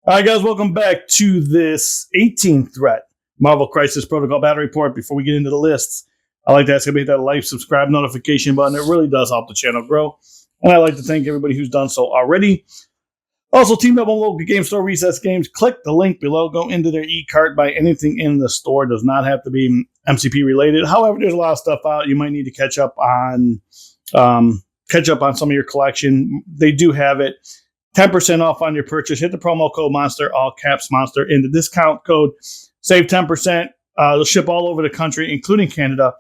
All right, guys, welcome back to this 18th threat Marvel Crisis Protocol Battle Report. Before we get into the lists, I like to ask everybody to hit that like, subscribe, notification button. It really does help the channel grow. And I'd like to thank everybody who's done so already. Also, teamed up on local game store Recess Games. Click the link below. Go into their e-cart. Buy anything in the store. Does not have to be MCP related. However, there's a lot of stuff out. You might need to catch up on some of your collection. They do have it. 10% off on your purchase. Hit the promo code Monster, all caps Monster, in the discount code. Save 10%. They'll ship all over the country, including Canada.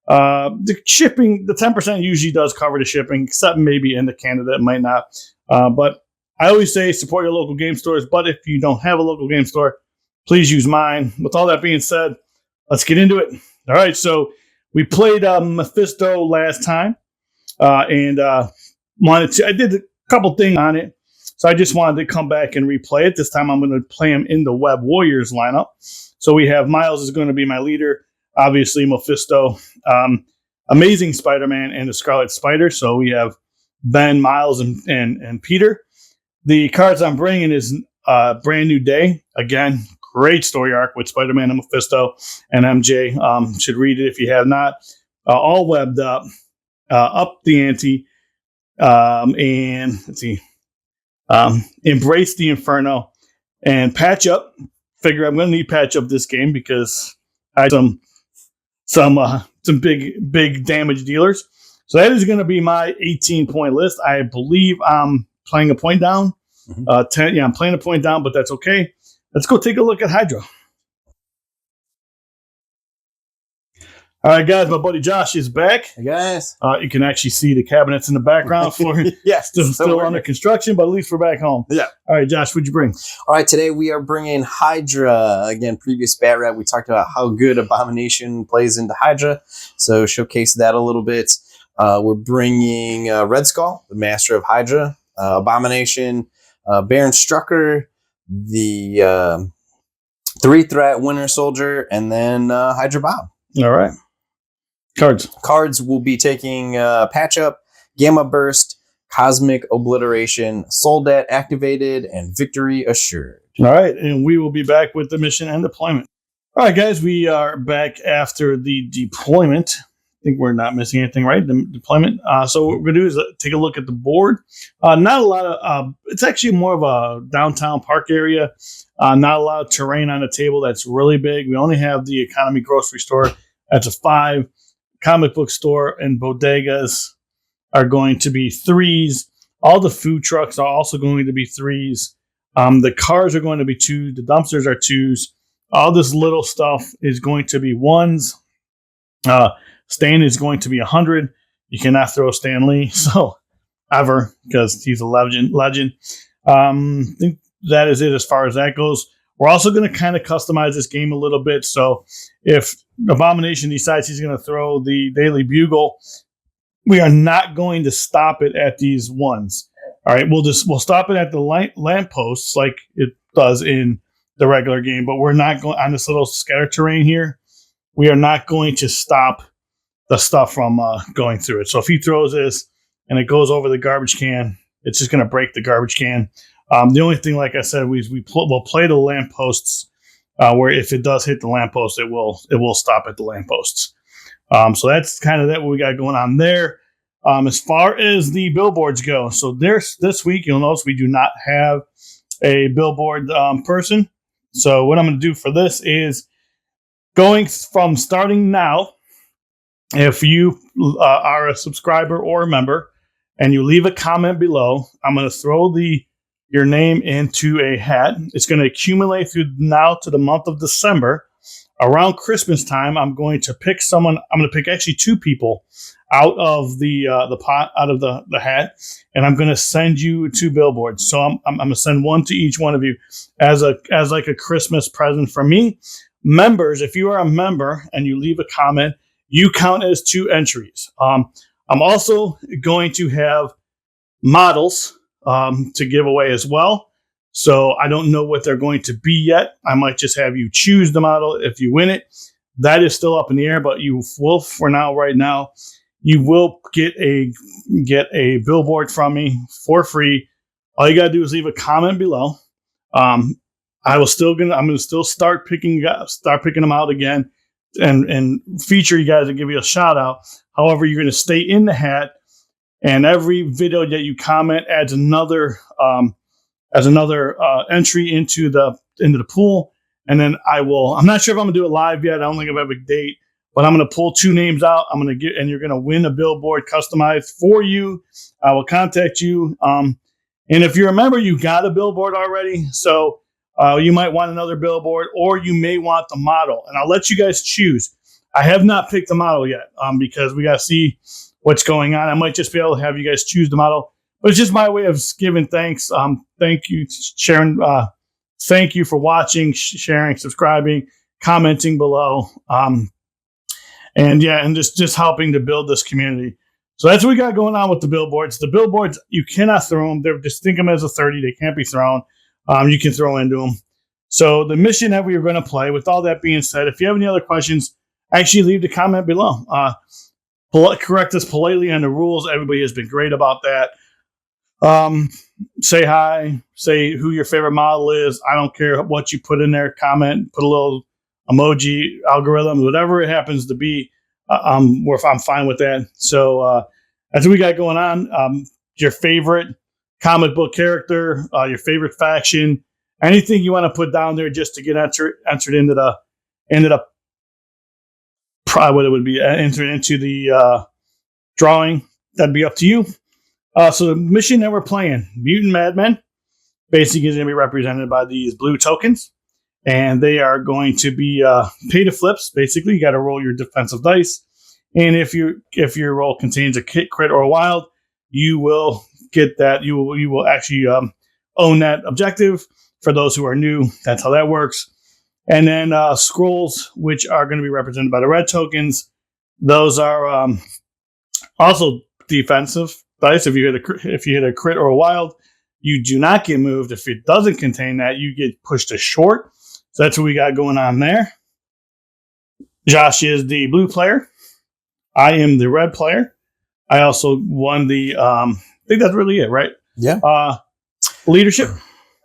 The shipping, the 10% usually does cover the shipping, except maybe into Canada. It might not. But I always say support your local game stores. But if you don't have a local game store, please use mine. With all that being said, let's get into it. All right. So we played Mephisto last time. I did a couple things on it. So I just wanted to come back and replay it. This time I'm going to play him in the Web Warriors lineup. So we have Miles is going to be my leader. Obviously, Mephisto, Amazing Spider-Man, and the Scarlet Spider. So we have Ben, Miles, and Peter. The cards I'm bringing is Brand New Day. Again, great story arc with Spider-Man and Mephisto and MJ. Should read it if you have not. All webbed up the ante. And let's see. Embrace the Inferno and Patch Up. Figure I'm going to need Patch Up this game because I had some big damage dealers. So that is going to be my 18-point list. I believe I'm playing a point down. I'm playing a point down, but that's okay. Let's go take a look at Hydra. All right, guys, my buddy Josh is back. Hey, guys. You can actually see the cabinets in the background for yes, still under construction, but at least we're back home. Yeah. All right, Josh, what'd you bring? All right, today we are bringing Hydra. Again, previous Bat Rap, we talked about how good Abomination plays into Hydra, so showcase that a little bit. We're bringing Red Skull, the Master of Hydra, Abomination, Baron Strucker, the 3-threat Winter Soldier, and then Hydra Bob. All right. Cards will be taking Patch Up, Gamma Burst, Cosmic Obliteration, Soul Debt activated, and Victory Assured. All right, and we will be back with the mission and deployment. All right, guys, we are back after the deployment. I think we're not missing anything, right? The deployment. So what we're going to do is take a look at the board. Not a lot of, it's actually more of a downtown park area. Not a lot of terrain on the table that's really big. We only have the economy grocery store. That's a 5. Comic book store and bodegas are going to be 3s. All the food trucks are also going to be 3s. The cars are going to be 2. The dumpsters are 2s. All this little stuff is going to be 1s. Stan is going to be 100. You cannot throw Stan Lee, so ever, because he's a legend. I think that is it as far as that goes. We're also going to kind of customize this game a little bit. So if Abomination decides he's going to throw the Daily Bugle, we are not going to stop it at these 1s. All right, we'll stop it at the lampposts like it does in the regular game, but we're not going on this little scatter terrain here. We are not going to stop the stuff from going through it. So if he throws this and it goes over the garbage can, it's just going to break the garbage can. The only thing, like I said, we'll play the lampposts where if it does hit the lamppost, it will stop at the lampposts. So that's kind of what we got going on there. As far as the billboards go, so this week you'll notice we do not have a billboard person. So what I'm going to do for this is going from starting now. If you are a subscriber or a member and you leave a comment below, I'm going to throw your name into a hat. It's going to accumulate through now to the month of December. Around Christmas time, I'm going to pick someone. I'm going to pick actually 2 people out of the pot, out of the hat, and I'm going to send you 2 billboards. So I'm going to send one to each one of you as like a Christmas present from me. Members, if you are a member and you leave a comment, you count as 2 entries. I'm also going to have models to give away as well. So I don't know what they're going to be yet. I might just have you choose the model if you win it. That is still up in the air, but you will, for now, right now, you will get a billboard from me for free. All you got to do is leave a comment below. I'm gonna still start picking them out again, and feature you guys and give you a shout out. However, you're gonna stay in the hat, and every video that you comment adds another entry into the pool. And then I'm not sure if I'm gonna do it live yet. I don't think I have a date, but I'm gonna pull 2 names out. And you're gonna win a billboard customized for you. I will contact you. And if you're a member, you got a billboard already. So you might want another billboard, or you may want the model. And I'll let you guys choose. I have not picked the model yet because we got to see what's going on. I might just be able to have you guys choose the model. But it's just my way of giving thanks. Thank you, Sharon. Thank you for watching, sharing, subscribing, commenting below. And just helping to build this community. So that's what we got going on with the billboards. The billboards, you cannot throw them. They're just think of them as a 30. They can't be thrown. You can throw into them. So the mission that we were going to play, with all that being said, if you have any other questions, actually leave the comment below. Correct us politely on the rules. Everybody has been great about that. Say hi, say who your favorite model is. I don't care what you put in there. Comment, put a little emoji, algorithm, whatever it happens to be. I'm fine with that. So that's what we got going on. Your favorite comic book character, your favorite faction, anything you want to put down there just to get entered into the drawing. That'd be up to you. So the mission that we're playing, Mutant Madmen, basically is going to be represented by these blue tokens, and they are going to be pay to flips. Basically, you got to roll your defensive dice, and if your roll contains a crit or a wild, you will get that. You will actually own that objective. For those who are new, that's how that works. And then scrolls, which are going to be represented by the red tokens. Those are also defensive dice. If you hit a crit or a wild, you do not get moved. If it doesn't contain that, you get pushed to short. So that's what we got going on there. Josh is the blue player. I am the red player. I also won the. I think that's really it, right? Yeah. Leadership.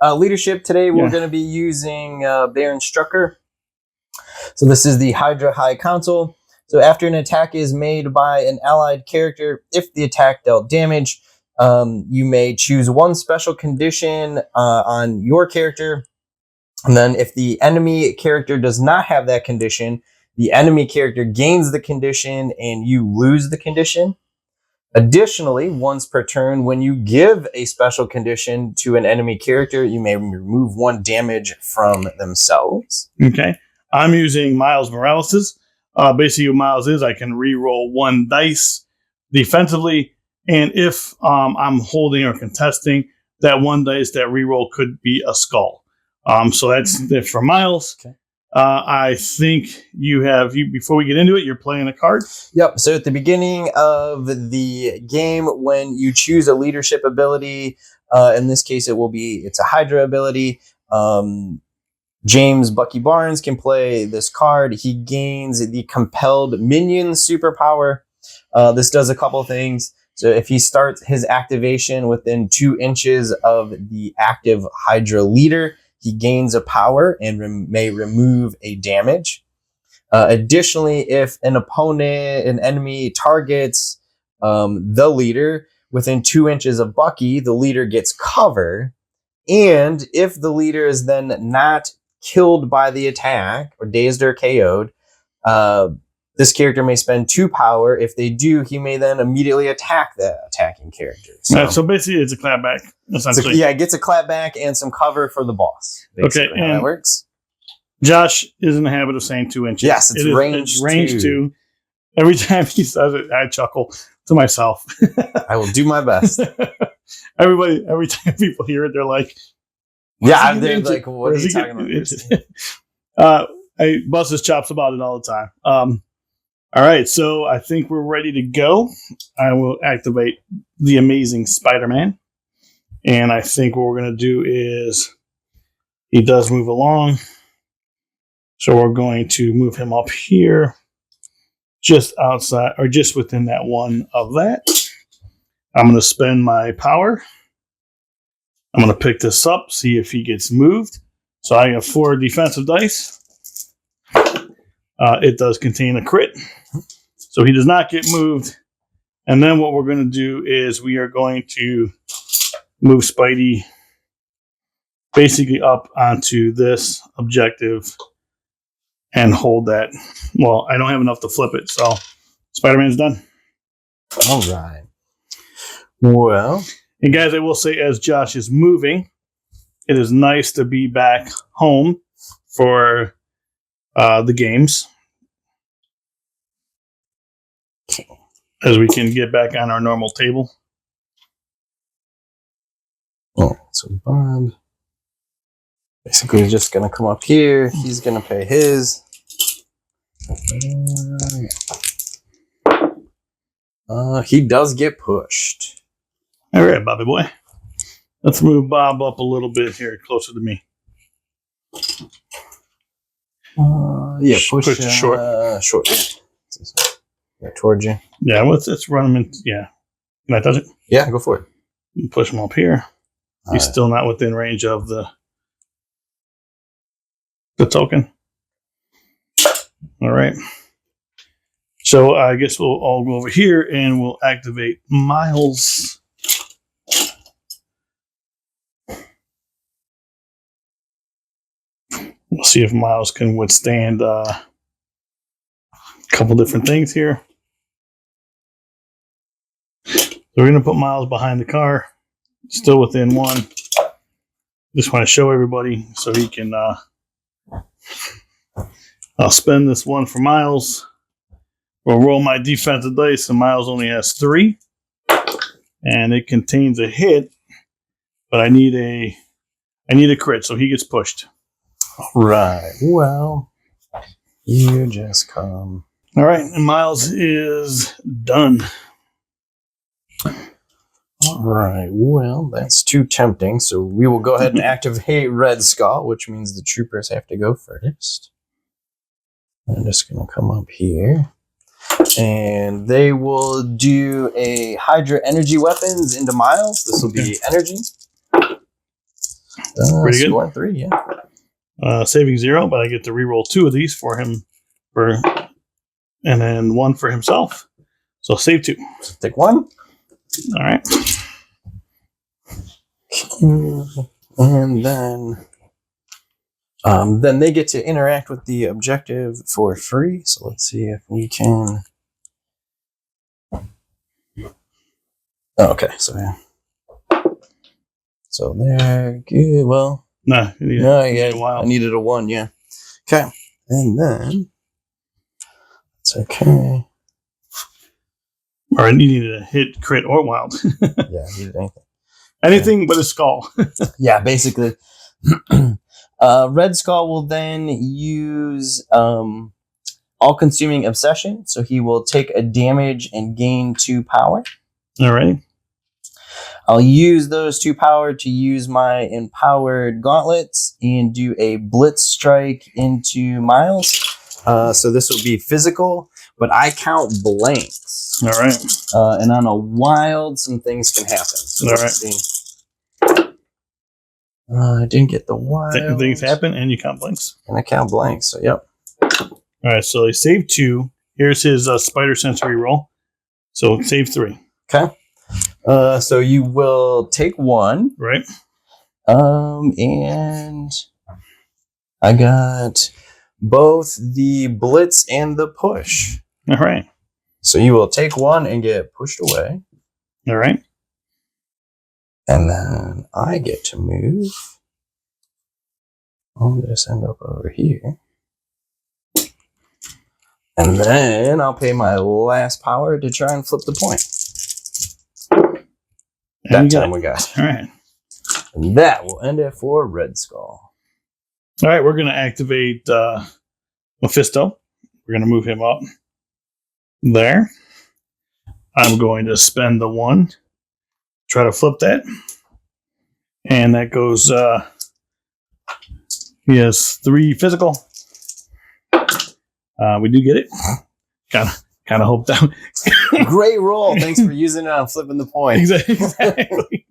Leadership today, we're going to be using Baron Strucker. So this is the Hydra High Council. So after an attack is made by an allied character, if the attack dealt damage, you may choose one special condition on your character. And then if the enemy character does not have that condition, the enemy character gains the condition and you lose the condition. Additionally, once per turn, when you give a special condition to an enemy character, you may remove 1 damage from themselves. Okay. I'm using Miles Morales's. Basically, what Miles is, I can re-roll 1 dice defensively, and if I'm holding or contesting, that 1 dice, that re-roll could be a skull. So that's it for Miles. Okay. I think before we get into it, you're playing a card. Yep. So at the beginning of the game, when you choose a leadership ability, in this case, it's a Hydra ability. James Bucky Barnes can play this card. He gains the compelled minion superpower. This does a couple things. So if he starts his activation within 2 inches of the active Hydra leader, he gains a power and may remove a damage. Additionally, if an enemy targets the leader within 2 inches of Bucky, the leader gets cover. And if the leader is then not killed by the attack or dazed or KO'd, this character may spend 2 power. If they do, he may then immediately attack the attacking character. So basically, it's a clapback, essentially. It gets a clapback and some cover for the boss. Okay, how that works. Josh is in the habit of saying 2 inches. Yes, it's range 2. Every time he says it, I chuckle to myself. I will do my best. Every time people hear it, they're like, they're like, what are you talking about? I bust his chops about it all the time. All right, so I think we're ready to go. I will activate the amazing Spider-Man. And I think what we're going to do is he does move along. So we're going to move him up here, just outside or just within that one of that. I'm going to spend my power. I'm going to pick this up, see if he gets moved. So I have 4 defensive dice. It does contain a crit. So he does not get moved. And then what we're going to do is we are going to move Spidey basically up onto this objective and hold that. Well, I don't have enough to flip it, so Spider-Man's done. All right. Well, and guys, I will say, as Josh is moving, it is nice to be back home for the games, as we can get back on our normal table. Oh, so Bob basically just going to come up here. He's going to pay his. He does get pushed. All right, Bobby boy. Let's move Bob up a little bit here, closer to me. Yeah, push short. Short. Yeah, towards you. Yeah, let's run him in. Yeah. Can I touch it? Yeah, go for it. Push him up here. He's still not within range of the token. All right. So I guess we'll all go over here and we'll activate Miles. We'll see if Miles can withstand a couple different things here. So we're going to put Miles behind the car, still within 1. Just want to show everybody so he can. I'll spend this 1 for Miles. We'll roll my defensive dice, and Miles only has 3, and it contains a hit, but I need a crit, so he gets pushed. Right. Well, you just come. All right, and Miles is done. All right. Well, that's too tempting, so we will go ahead and activate Red Skull, which means the troopers have to go first. I'm just going to come up here. And they will do a Hydra energy weapons into Miles. This will be energy. Pretty good. Scoring 3, yeah. Saving 0, but I get to reroll 2 of these for him, and then 1 for himself. So save 2. So take 1. All right. And then they get to interact with the objective for free. So let's see if we can. Oh, okay, so yeah. So there, good. Well, No, yeah, I needed a 1, yeah. Okay, and then it's okay. Or I needed a hit, crit, or wild. Yeah, I needed anything. Anything but a skull. Yeah, basically. Red Skull will then use all-consuming obsession, so he will take a damage and gain 2 power. All right. I'll use those 2 power to use my empowered gauntlets and do a blitz strike into Miles. So this will be physical, but I count blanks. All right. And on a wild, some things can happen. So all right. See. I didn't get the wild. Things happen, and you count blanks. And I count blanks, so yep. All right, so he saved 2. Here's his spider sensory roll. So save 3. Okay. So you will take 1. Right. And I got both the blitz and the push. All right. So you will take 1 and get pushed away. All right. And then I get to move. I'll just end up over here. And then I'll pay my last power to try and flip the point. That time we got. All right. And that will end it for Red Skull. All right, we're going to activate Mephisto. We're going to move him up there. I'm going to spend the 1. Try to flip that. And that goes, he has 3 physical. We do get it. Kind of hoped that. Great roll. Thanks for using it on flipping the point. Exactly.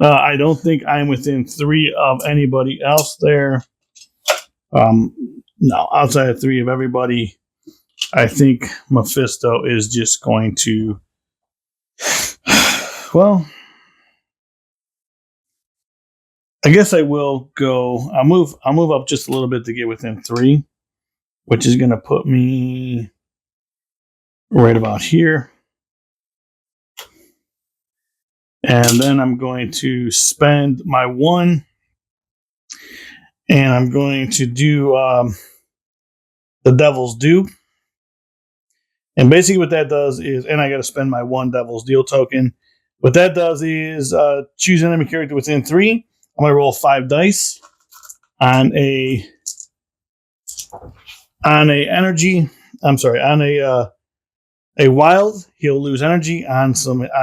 I don't think I'm within 3 of anybody else there. No, outside of 3 of everybody, I think Mephisto is just going to. Well, I guess I will go. I'll move up just a little bit to get within 3, which is going to put me right about here. And then I'm going to spend my 1, and I'm going to do the Devil's Due. And basically what that does is, and I got to spend my 1 Devil's Deal token. What that does is choose an enemy character within 3. I'm going to roll 5 dice on a energy. I'm sorry, on a wild. He'll lose energy. On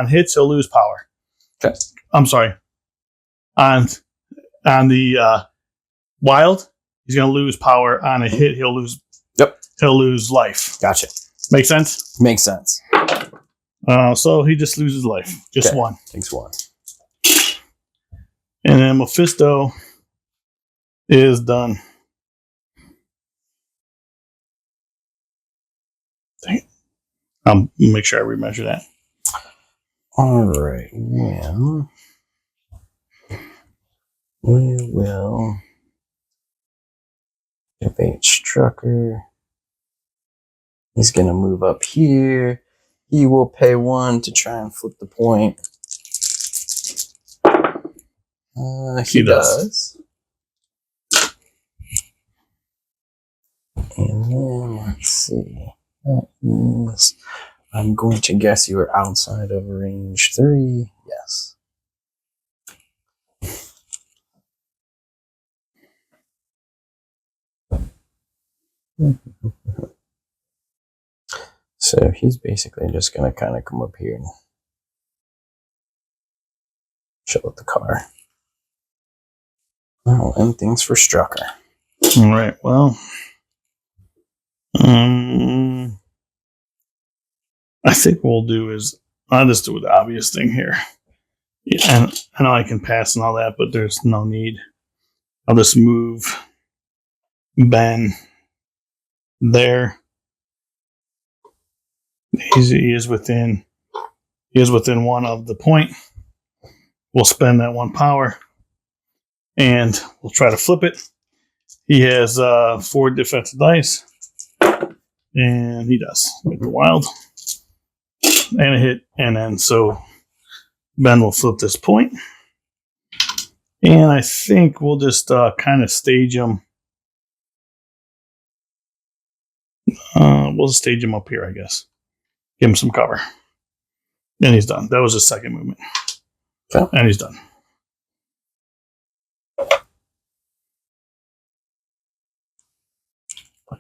hits, he'll lose power. Okay. I'm sorry. On the wild, he's going to lose power. On a hit, he'll lose. Yep. He'll lose life. Gotcha. Make sense? Makes sense. So he just loses life. Just 1. Takes 1. And then Mephisto is done. Dang it. I'll make sure I remeasure that. All right. Well, we will debate Strucker. He's going to move up here. He will pay 1 to try and flip the point. He does. And then, let's see. I'm going to guess you are outside of range 3. Yes. So he's basically just going to kind of come up here and chill at the car. I'll end things for Strucker. All right. Well, I think what we'll do is I'll just do the obvious thing here. Yeah, and I know I can pass and all that, but there's no need. I'll just move Ben there. He is within 1 of the point. We'll spend that 1 power, and we'll try to flip it. He has 4 defensive dice, and he does with the wild and a hit, and then so Ben will flip this point, and I think we'll just kind of stage him. We'll stage him up here, I guess. Give him some cover, and he's done. That was his second movement, and he's done.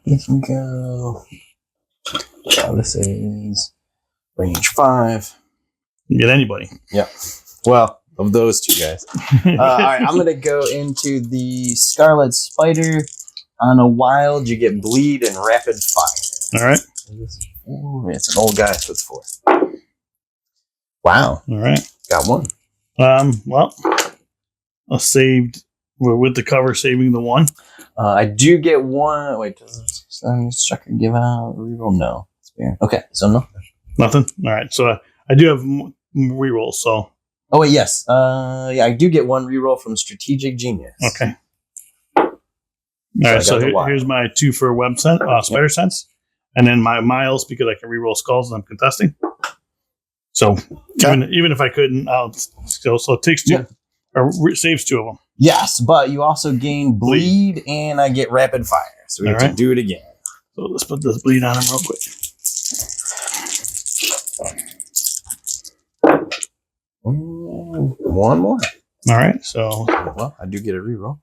You can go. Yeah, this is range 5. You get anybody. Yeah. Well, of those 2 guys. All right, I'm going to go into the Scarlet Spider. On a wild, you get bleed and rapid fire. All right. It's an old guy, so it's 4. Wow. All right. Got 1. Well, I saved. We're with the cover, saving the 1. I do get 1. Wait, does Strucker give out a reroll? No. Okay, so no. Nothing. All right. So I do have rerolls. So. Oh wait, yes. Yeah, I do get 1 reroll from Strategic Genius. Okay. All right. So here's my 2 for Spider Sense, and then my miles because I can reroll skulls and I'm contesting. So even if I couldn't, I'll still. So it takes 2 or saves 2 of them. Yes, but you also gain bleed and I get rapid fire, so we have to do it again. So let's put this bleed on him real quick. 1 more. All right. So I do get a reroll.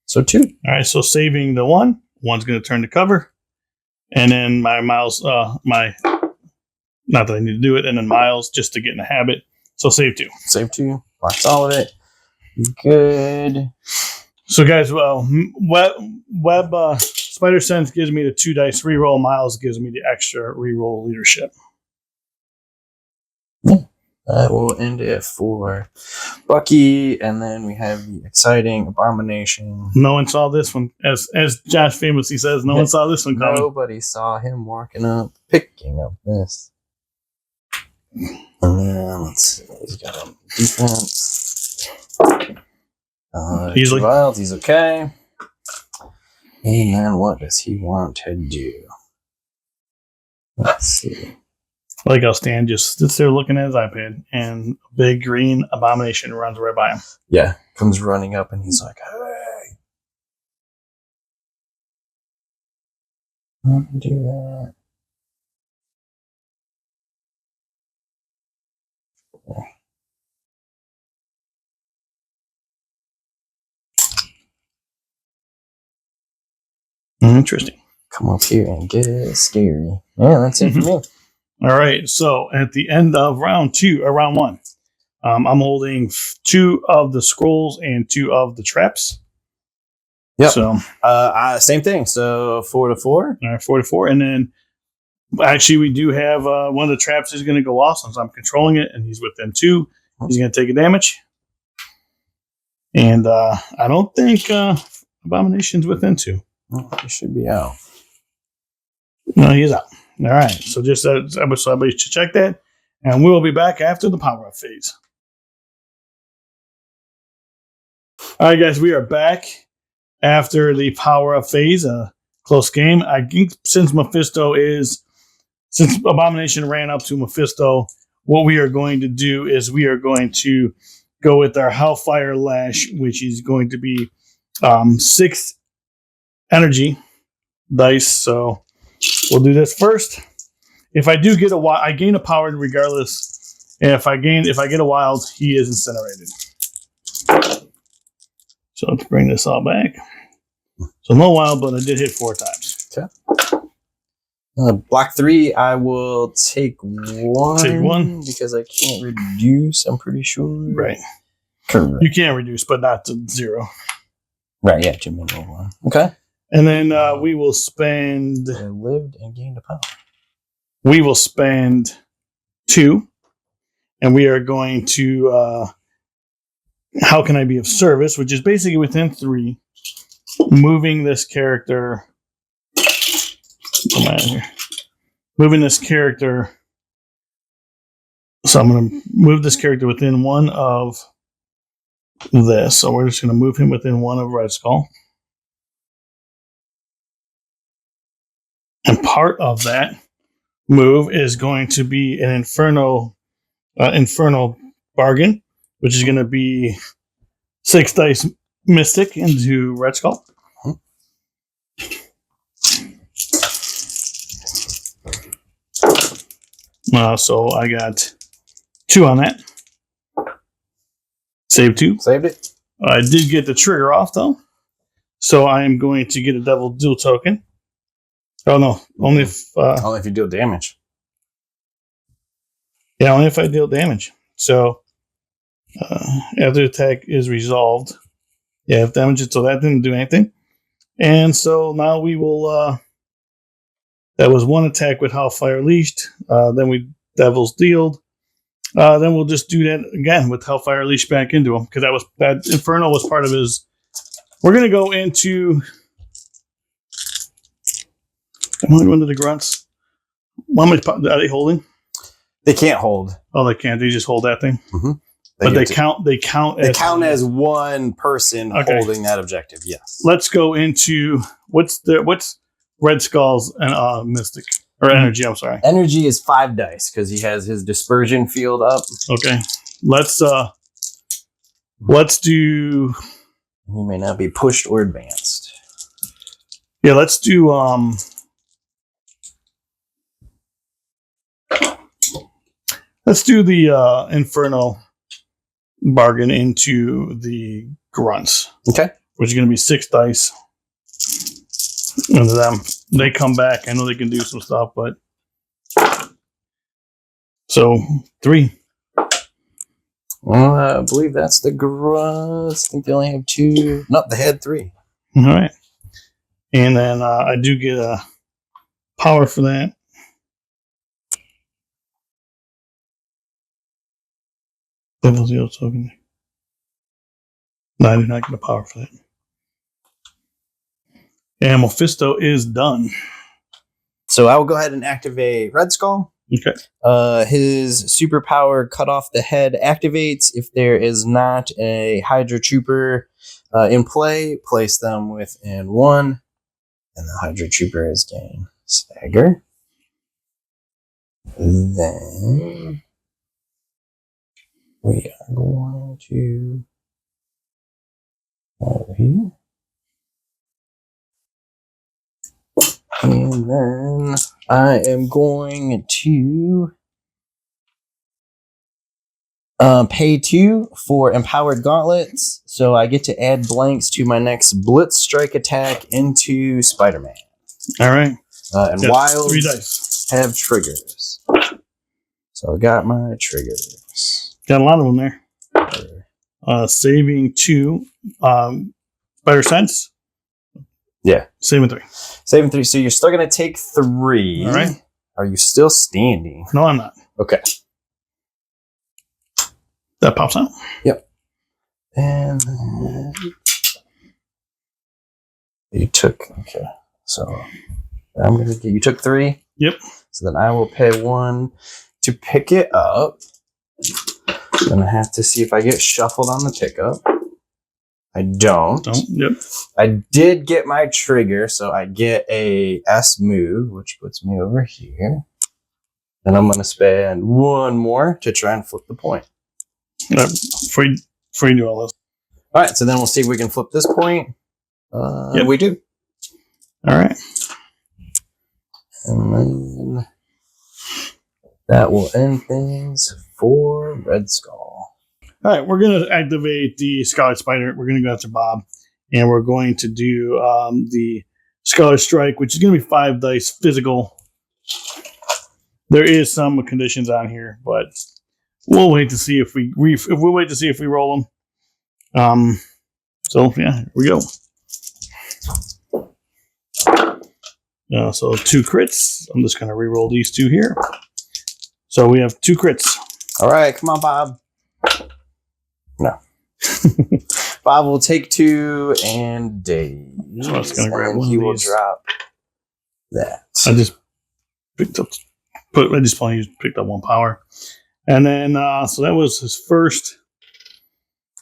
So 2. All right. So saving the 1. 1's going to turn to cover, and then my miles. Not that I need to do it, and then miles just to get in the habit. So save 2. Save 2. Blocks all of it. Good. So guys, well, web Spider Sense gives me the 2 dice reroll. Miles gives me the extra reroll leadership. I will end it for Bucky, and then we have the exciting Abomination. No one saw this one. As Josh famously says, no one saw this one coming. Nobody saw him walking up, picking up this. And then let's see, he's got a defense. Easily. Wild, he's okay. And then what does he want to do? Let's see. I like how Stan just sits there looking at his iPad, and a big green Abomination runs right by him. Yeah, comes running up, and he's like, "Hey, don't do that." Interesting. Come up here and get scary. Yeah, that's it for me. All right. So at the end of round one, I'm holding 2 of the scrolls and 2 of the traps. Yep. So same thing. So 4 to 4. All right, 4 to 4, and then actually we do have one of the traps is going to go off since I'm controlling it, and he's within 2. He's going to take a damage, and I don't think Abomination's within 2. He should be out. No, he's out. All right. So just so everybody should check that. And we'll be back after the power-up phase. All right, guys. We are back after the power-up phase. Close game. I think since Abomination ran up to Mephisto, what we are going to do is we are going to go with our Hellfire Lash, which is going to be 6 energy dice. So we'll do this first. If I do get I gain a power regardless. And if I get a wild, he is incinerated. So let's bring this all back. So no wild, but I did hit 4 times. Okay. Block 3, I will take 1. Take 1 because I can't reduce. I'm pretty sure. Right. Correct. You can reduce, but not to 0. Right. Yeah. 2 minimum 1. Okay. And then we will spend. I lived and gained a power. We will spend 2, and we are going to. How can I be of service? Which is basically within 3, moving this character. Moving this character. So I'm going to move this character within 1 of this. So we're just going to move him within 1 of Red Skull. And part of that move is going to be an infernal bargain, which is going to be 6 dice mystic into Red Skull. So I got 2 on that. Save 2. Saved it. I did get the trigger off though, so I am going to get a double dual token. Oh no! Only if you deal damage. Yeah, only if I deal damage. So after the attack is resolved, yeah, if damage. So that didn't do anything, and so now we will. That was 1 attack with Hellfire Leashed. Then we Devil's Dealed. Then we'll just do that again with Hellfire Leash back into him because that Inferno was part of his. We're gonna go into. I'm going to go into the grunts. How much are they holding? They can't hold. Oh, they can't. They just hold that thing. Mm-hmm. They count. They count. They count as 1 person holding that objective. Yes. Let's go into what's Red Skull's and Mystic or Energy. I'm sorry. Energy is 5 dice because he has his dispersion field up. Okay. Let's do. He may not be pushed or advanced. Yeah, let's do. Let's do the Inferno bargain into the grunts. Okay. Which is going to be 6 dice. And them, they come back. I know they can do some stuff, but so 3. Well, I believe that's the grunts. I think they only have 2. No, they had 3. All right. And then I do get a power for that. Devil's Yield token. No, I did not get a power for that. And Mephisto is done. So I will go ahead and activate Red Skull. Okay. His superpower cut off the head activates if there is not a Hydra Trooper in play. Place them within 1, and the Hydra Trooper is gain stagger. Then we are going to over here. And then I am going to pay 2 for Empowered Gauntlets, so I get to add blanks to my next Blitz Strike attack into Spider-Man. All right. And Got Wilds 3 dice. have triggers. So I got my triggers. Got a lot of them there. Saving 2. Spider Sense. Yeah. Saving 3. Saving 3. So you're still going to take 3. All right. Are you still standing? No, I'm not. Okay. That pops out. Yep. And then you took, okay. So I'm going to get, you took 3. Yep. So then I will pay 1 to pick it up. I'm going to have to see if I get shuffled on the pickup. I don't. Yep. I did get my trigger, so I get a S move, which puts me over here. And I'm going to spend 1 more to try and flip the point. Before you do all this. All right, so then we'll see if we can flip this point. Yep. We do. All right. And then that will end things for Red Skull. All right, we're going to activate the Scarlet Spider. We're going to go after Bob, and we're going to do the Scarlet Strike, which is going to be 5 dice physical. There is some conditions on here, but we'll wait to see if we'll wait to see if we roll them. So yeah, here we go. So 2 crits. I'm just going to re-roll these 2 here. So we have 2 crits. All right, come on, Bob. No. Bob will take 2 and daze. So I was going to grab one. He of will these. drop that. I just picked up. I just picked up 1 power, and then so that was his first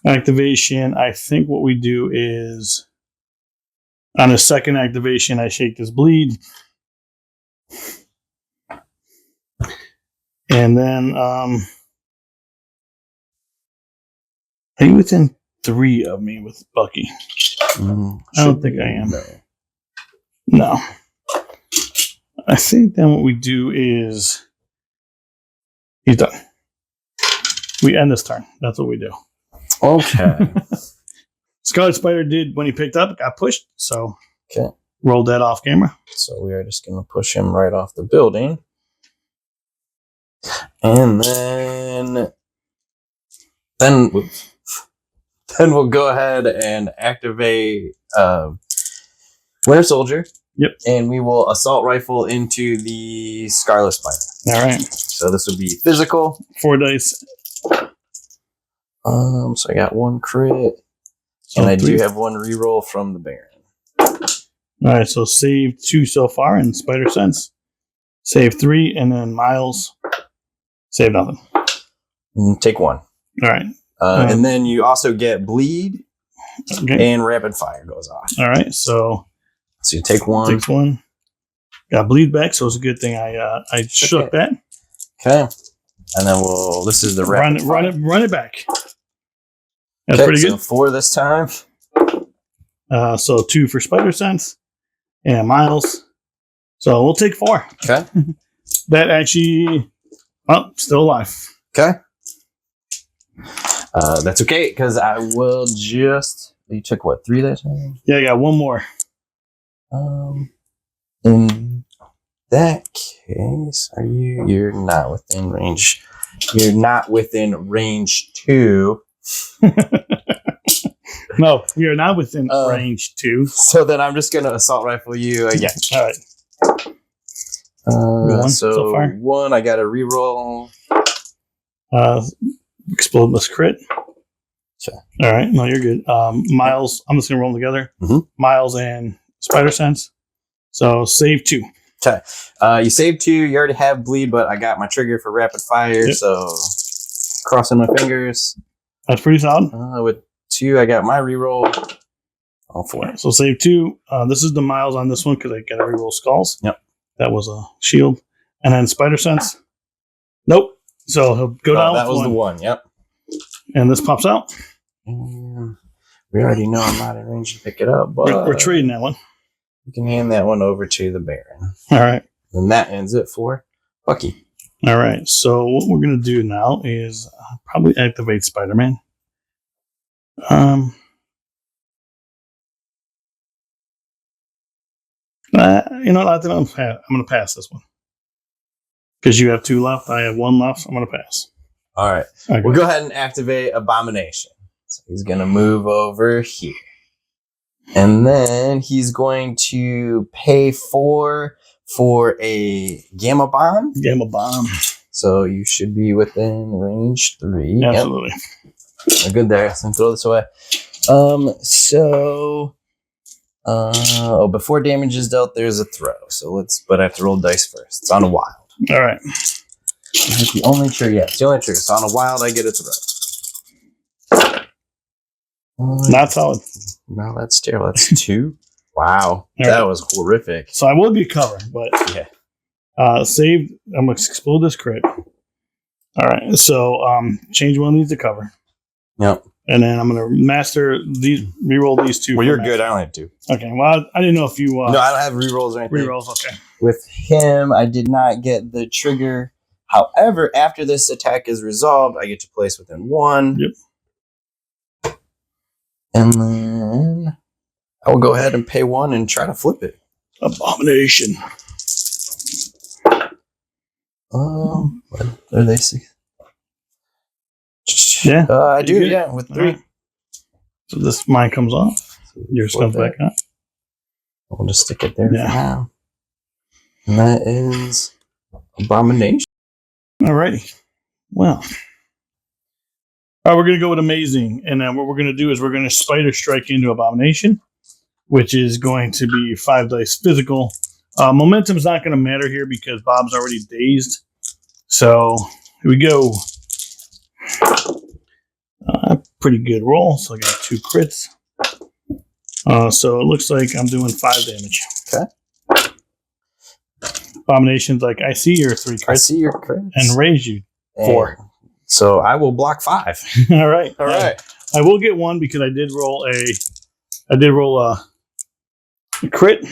activation. I think what we do is on his second activation, I shake this bleed, and then are you within 3 of me with Bucky? I don't think I am. No. I think then what we do is he's done. We end this turn. That's what we do. Okay. Scarlet Spider did when he picked up, got pushed, so Okay. rolled that off camera. So we are just going to push him right off the building. And then we'll go ahead and activate Winter Soldier. Yep. And we will assault rifle into the Scarlet Spider. All right. So this would be physical. 4 dice. So I got 1 crit. So And I 3. do have 1 reroll from the Baron. All right, so save 2 so far in Spider Sense. Save 3, and then Miles. Save nothing. Take 1. All right. And then you also get bleed. Okay. And rapid fire goes off. All right, so you take 1. takes 1. Got bleed back, so it's a good thing I shook that. Okay. And then this is the rapid fire. Run it back. That's pretty good. So 4 this time. So 2 for Spider Sense and Miles. So we'll take 4. Okay. That actually, still alive. Okay. That's okay, because I will just... You took what, 3 that time? Yeah, I got 1 more. In that case, you're not within range. You're not within range 2. No, we are not within range 2. So then I'm just going to assault rifle you again. All right. 1 so so far. 1, I got to reroll. Explode this crit. Okay. All right. No, you're good. Miles, I'm just going to roll them together. Mhm. Miles and Spider Sense. So save 2. Okay. You saved 2. You already have bleed, but I got my trigger for rapid fire. Yep. So crossing my fingers. That's pretty solid. With 2, I got my reroll. All 4. So save 2. This is the Miles on this one because I got to reroll skulls. Yep. That was a shield. And then Spider Sense. Nope. So he'll go down. That was the one. Yep. And this pops out. And we already know I'm not in range to pick it up, but We're trading that one. you can hand that one over to the Baron. All right. And that ends it for Bucky. All right. So what we're going to do now is probably activate Spider-Man. You know what? I think I'm going to pass this one. Because you have 2 left. I have 1 left. I'm going to pass. All right. Okay. We'll go ahead and activate Abomination. So he's going to move over here. And then he's going to pay 4 for a Gamma Bomb. Gamma Bomb. So you should be within range 3. Absolutely. Yep. We're good there. So throw this away. Before damage is dealt, there's a throw. But I have to roll dice first. It's on a wild. All right. It's the only trigger. Yeah, it's the only trigger. So on a wild, I get a throw. Not solid. No, that's terrible. That's 2. Wow. All That right. was horrific. So I will get covered, but Yeah. saved. I'm going to explode this crit. All right. So change one of these to cover. Yep. And then I'm going to master these, reroll these 2. Well, you're good. I only have 2. Okay. Well, I didn't know if you. No, I don't have rerolls or anything. Rerolls. Okay. With him, I did not get the trigger. However, after this attack is resolved, I get to place within 1. Yep. And then I will go ahead and pay 1 and try to flip it. Abomination. What are they? Yeah. I do. good? Yeah, with 3. Right. So this mine comes off. Yours Flip comes back it. on. We'll just stick it there Yeah. for now. And that is Abomination. Alrighty. Well. All right, we're going to go with Amazing. And then what we're going to do is we're going to Spider Strike into Abomination, which is going to be 5 dice physical. Momentum's not going to matter here because Bob's already dazed. So here we go. Pretty good roll. So I got 2 crits. So it looks like I'm doing 5 damage. Okay. Abomination's like, I see your 3 crits. I see your crits. And raise you 4. So I will block 5. All right. All right. I will get 1 because I did roll a crit.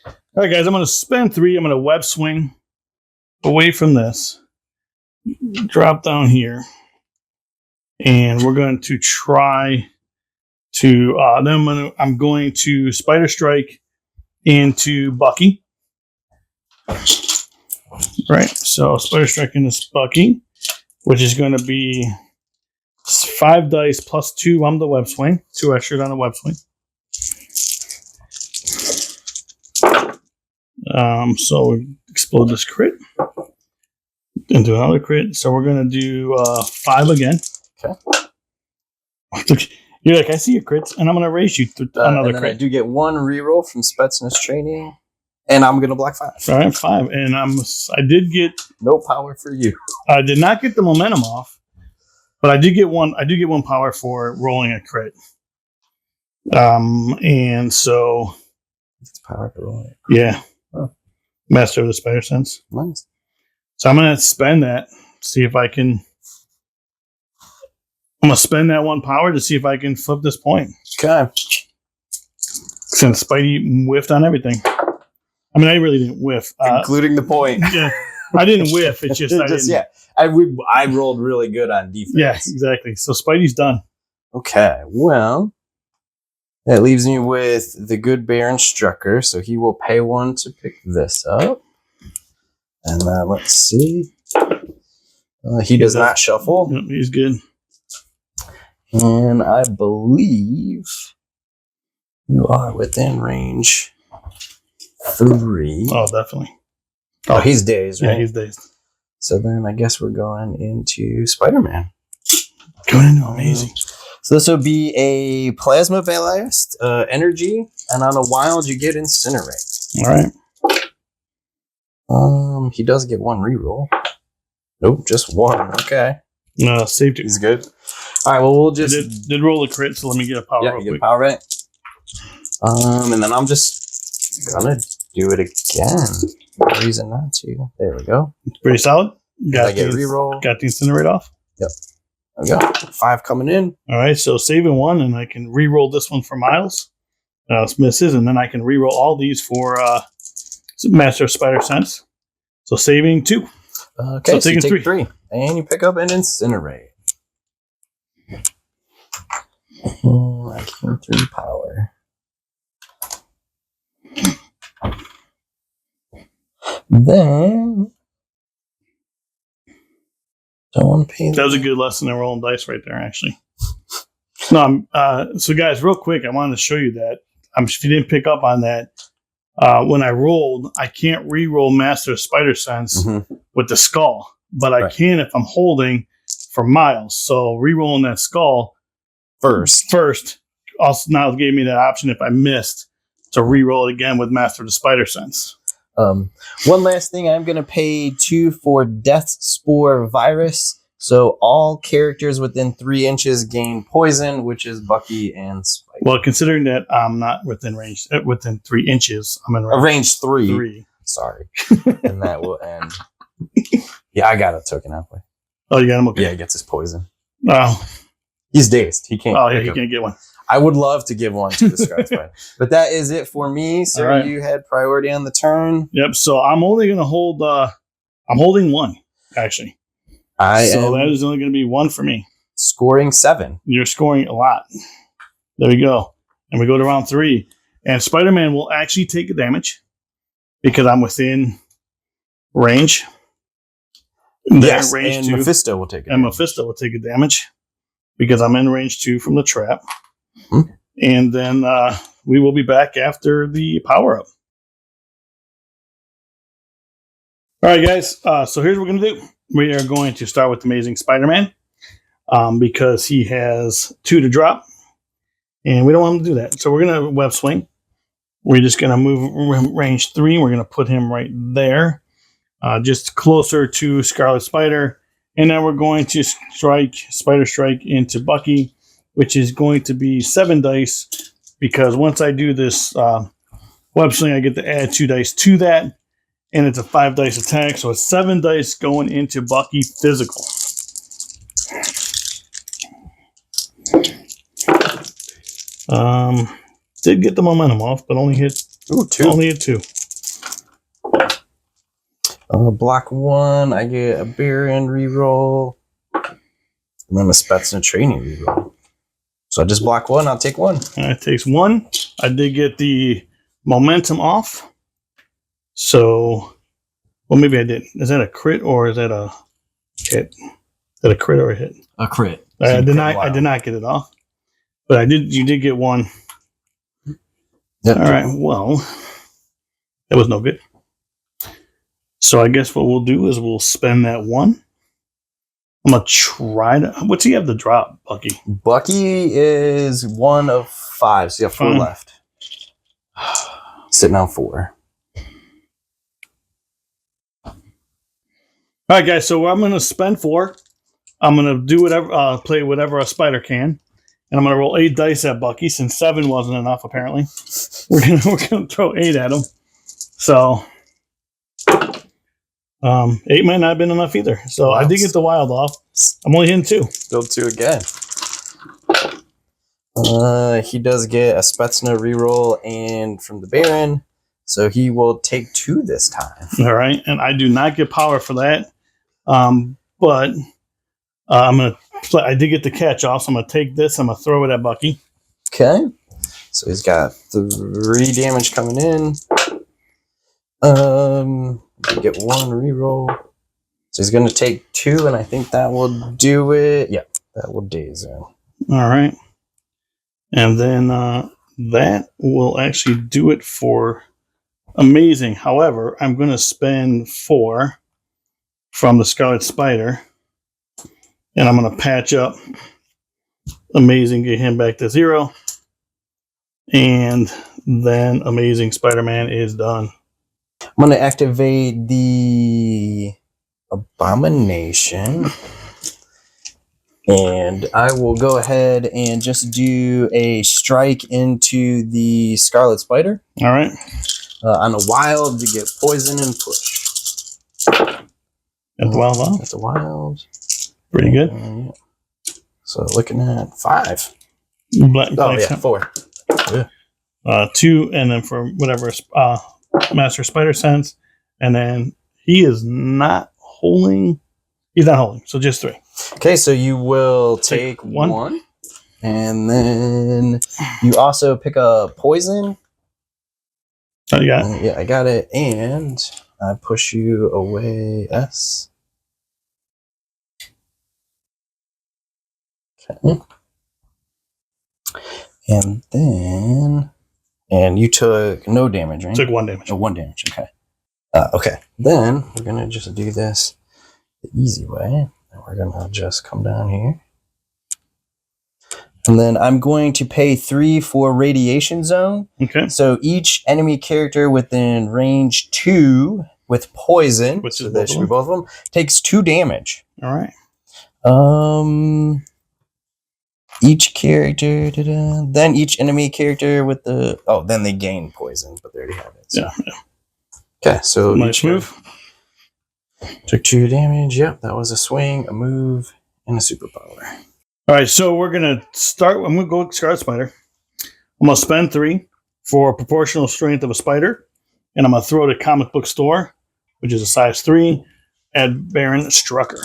All right, guys, I'm going to spend 3. I'm going to web swing away from this. Drop down here. And we're going to try to then I'm going to Spider Strike into Bucky. Right. So Spider Strike into Bucky, which is going to be 5 dice plus 2 on the web swing. 2 extras on the web swing. So we explode this crit into another crit. So we're going to do 5 again. Okay. You're like, I see your crits, and I'm going to raise you another and then crit. I do get 1 reroll from Spetsnaz training, and I'm going to block 5. All right, 5. And I did get... No power for you. I did not get the momentum off, but I did get 1. I do get 1 power for rolling a crit. And so... It's power for rolling it. Yeah. Oh. Master of the Spider Sense. Nice. So I'm going to spend that, see if I can... I'm going to spend that 1 power to see if I can flip this point. Okay. Since Spidey whiffed on everything. I mean, I really didn't whiff. Including the point. Yeah, I didn't whiff. It's just, I rolled really good on defense. Yeah, exactly. So Spidey's done. Okay, well, that leaves me with the good Baron Strucker, so he will pay 1 to pick this up. And let's see. He does not shuffle. Yep, he's good. And I believe you are within range 3. Oh, definitely. Oh, he's dazed, right? Yeah, he's dazed. So then I guess we're going into Spider-Man. Going into amazing. So this would be a Plasma Valist, Energy, and on a wild you get Incinerate. All right. He does get one reroll. Nope, just one. Okay. No, saved it. He's good. All right, well, we'll just... Did roll a crit, so let me get a power Yeah, you get a power right. And then I'm just gonna do it again. No reason not to. There we go. It's pretty solid. I get a reroll. Got the Incinerate off. Yep. There we go. 5 coming in. All right, so saving 1, and I can re-roll this one for Miles. It misses, and then I can re-roll all these for Master of Spider Sense. So saving 2. Okay, so you take 3. And you pick up an Incinerate. I came 3 power. Then don't want to pay. That was a good lesson in rolling dice right there, actually. No, so guys, real quick, I wanted to show you that. If you didn't pick up on that, when I rolled, I can't re-roll Master of Spider Sense with the skull, but I can if I'm holding for Miles. So re-rolling that skull first also now gave me that option if I missed to re-roll it again with Master of the Spider Sense. One last thing, I'm going to pay 2 for Death Spore Virus. So all characters within 3 inches gain poison, which is Bucky and Spike. Well, considering that I'm not within range, within 3 inches, I'm in range 3. Sorry. And that will end. Yeah, I got a token halfway. Oh, you got him? Okay. Yeah, he gets his poison. Oh. He's dazed. He can't. Oh, yeah, he can't get one. I would love to give one to the Scarlet Spider. But that is it for me. Sir, right. You had priority on the turn. Yep, so I'm only going to hold... I'm holding 1, actually. That is only going to be 1 for me. Scoring 7. You're scoring a lot. There we go. And we go to round 3. And Spider-Man will actually take a damage because I'm within range. Yes, range and 2. Mephisto will take a damage. And Mephisto will take a damage because I'm in range 2 from the trap. And then we will be back after the power-up. All right, guys. So here's what we're going to do. We are going to start with Amazing Spider-Man because he has 2 to drop. And we don't want him to do that. So we're going to web swing. We're just going to move range 3. We're going to put him right there, just closer to Scarlet Spider. And then we're going to Spider Strike into Bucky, which is going to be 7 dice. Because once I do this web swing, I get to add 2 dice to that. And it's a 5 dice attack. So it's 7 dice going into Bucky physical. Did get the momentum off, but only hit 2. Only hit 2. Block 1, I get a Baron reroll. And then a Spetsna training reroll. So I just block 1, I'll take 1. It takes 1. I did get the momentum off. So, well, maybe I didn't. Is that a crit or is that a hit? Is that a crit or a hit? A crit. I did not get it off. But you did get 1. Yep. All right, well, that was no good. So I guess what we'll do is we'll spend that 1. I'm going to try to... What's he have to drop, Bucky? Bucky is 1 of 5, so you have 4 left. Sitting on 4. All right, guys, so I'm going to spend 4. I'm going to do whatever, play whatever a spider can. And I'm going to roll 8 dice at Bucky, since 7 wasn't enough, apparently. We're gonna throw 8 at him. So, 8 might not have been enough either. So I did get the wild off. I'm only hitting 2. Build 2 again. He does get a Spetsna reroll and from the Baron. So he will take 2 this time. All right. And I do not get power for that. But I'm going to... I did get the catch off, so I'm going to take this. I'm going to throw it at Bucky. Okay. So he's got 3 damage coming in. Get 1 reroll. So he's going to take 2, and I think that will do it. Yeah, that will daze him. All right. And then that will actually do it for Amazing. However, I'm going to spend 4 from the Scarlet Spider. And I'm going to patch up Amazing, get him back to 0. And then Amazing Spider-Man is done. I'm going to activate the Abomination. And I will go ahead and just do a strike into the Scarlet Spider. All right. On a wild to get poison and push. At the wild off. At the wild. Pretty good. So looking at 5. Oh, yeah, 4. Yeah. 2, and then for whatever Master Spider Sense. And then he is not holding. He's not holding, so just 3. Okay, so you will take 1. And then you also pick a poison. Oh, you got it? Yeah, I got it. And I push you away, S. Okay. And then... And you took no damage, right? Took 1 damage. Oh, 1 damage, okay. Okay, then we're going to just do this the easy way. And we're going to just come down here. And then I'm going to pay 3 for Radiation Zone. Okay. So each enemy character within range 2 with poison, which so is that should be both of them, takes 2 damage. All right. Each character, then each enemy character with the... Oh, then they gain poison, but they already have it. So. Yeah. Okay, so... Nice move. Took 2 damage. Yep, that was a swing, a move, and a superpower. All right, so we're going to start. I'm going to go with Scarlet Spider. I'm going to spend 3 for proportional strength of a spider. And I'm going to throw it at Comic Book Store, which is a size 3, at Baron Strucker.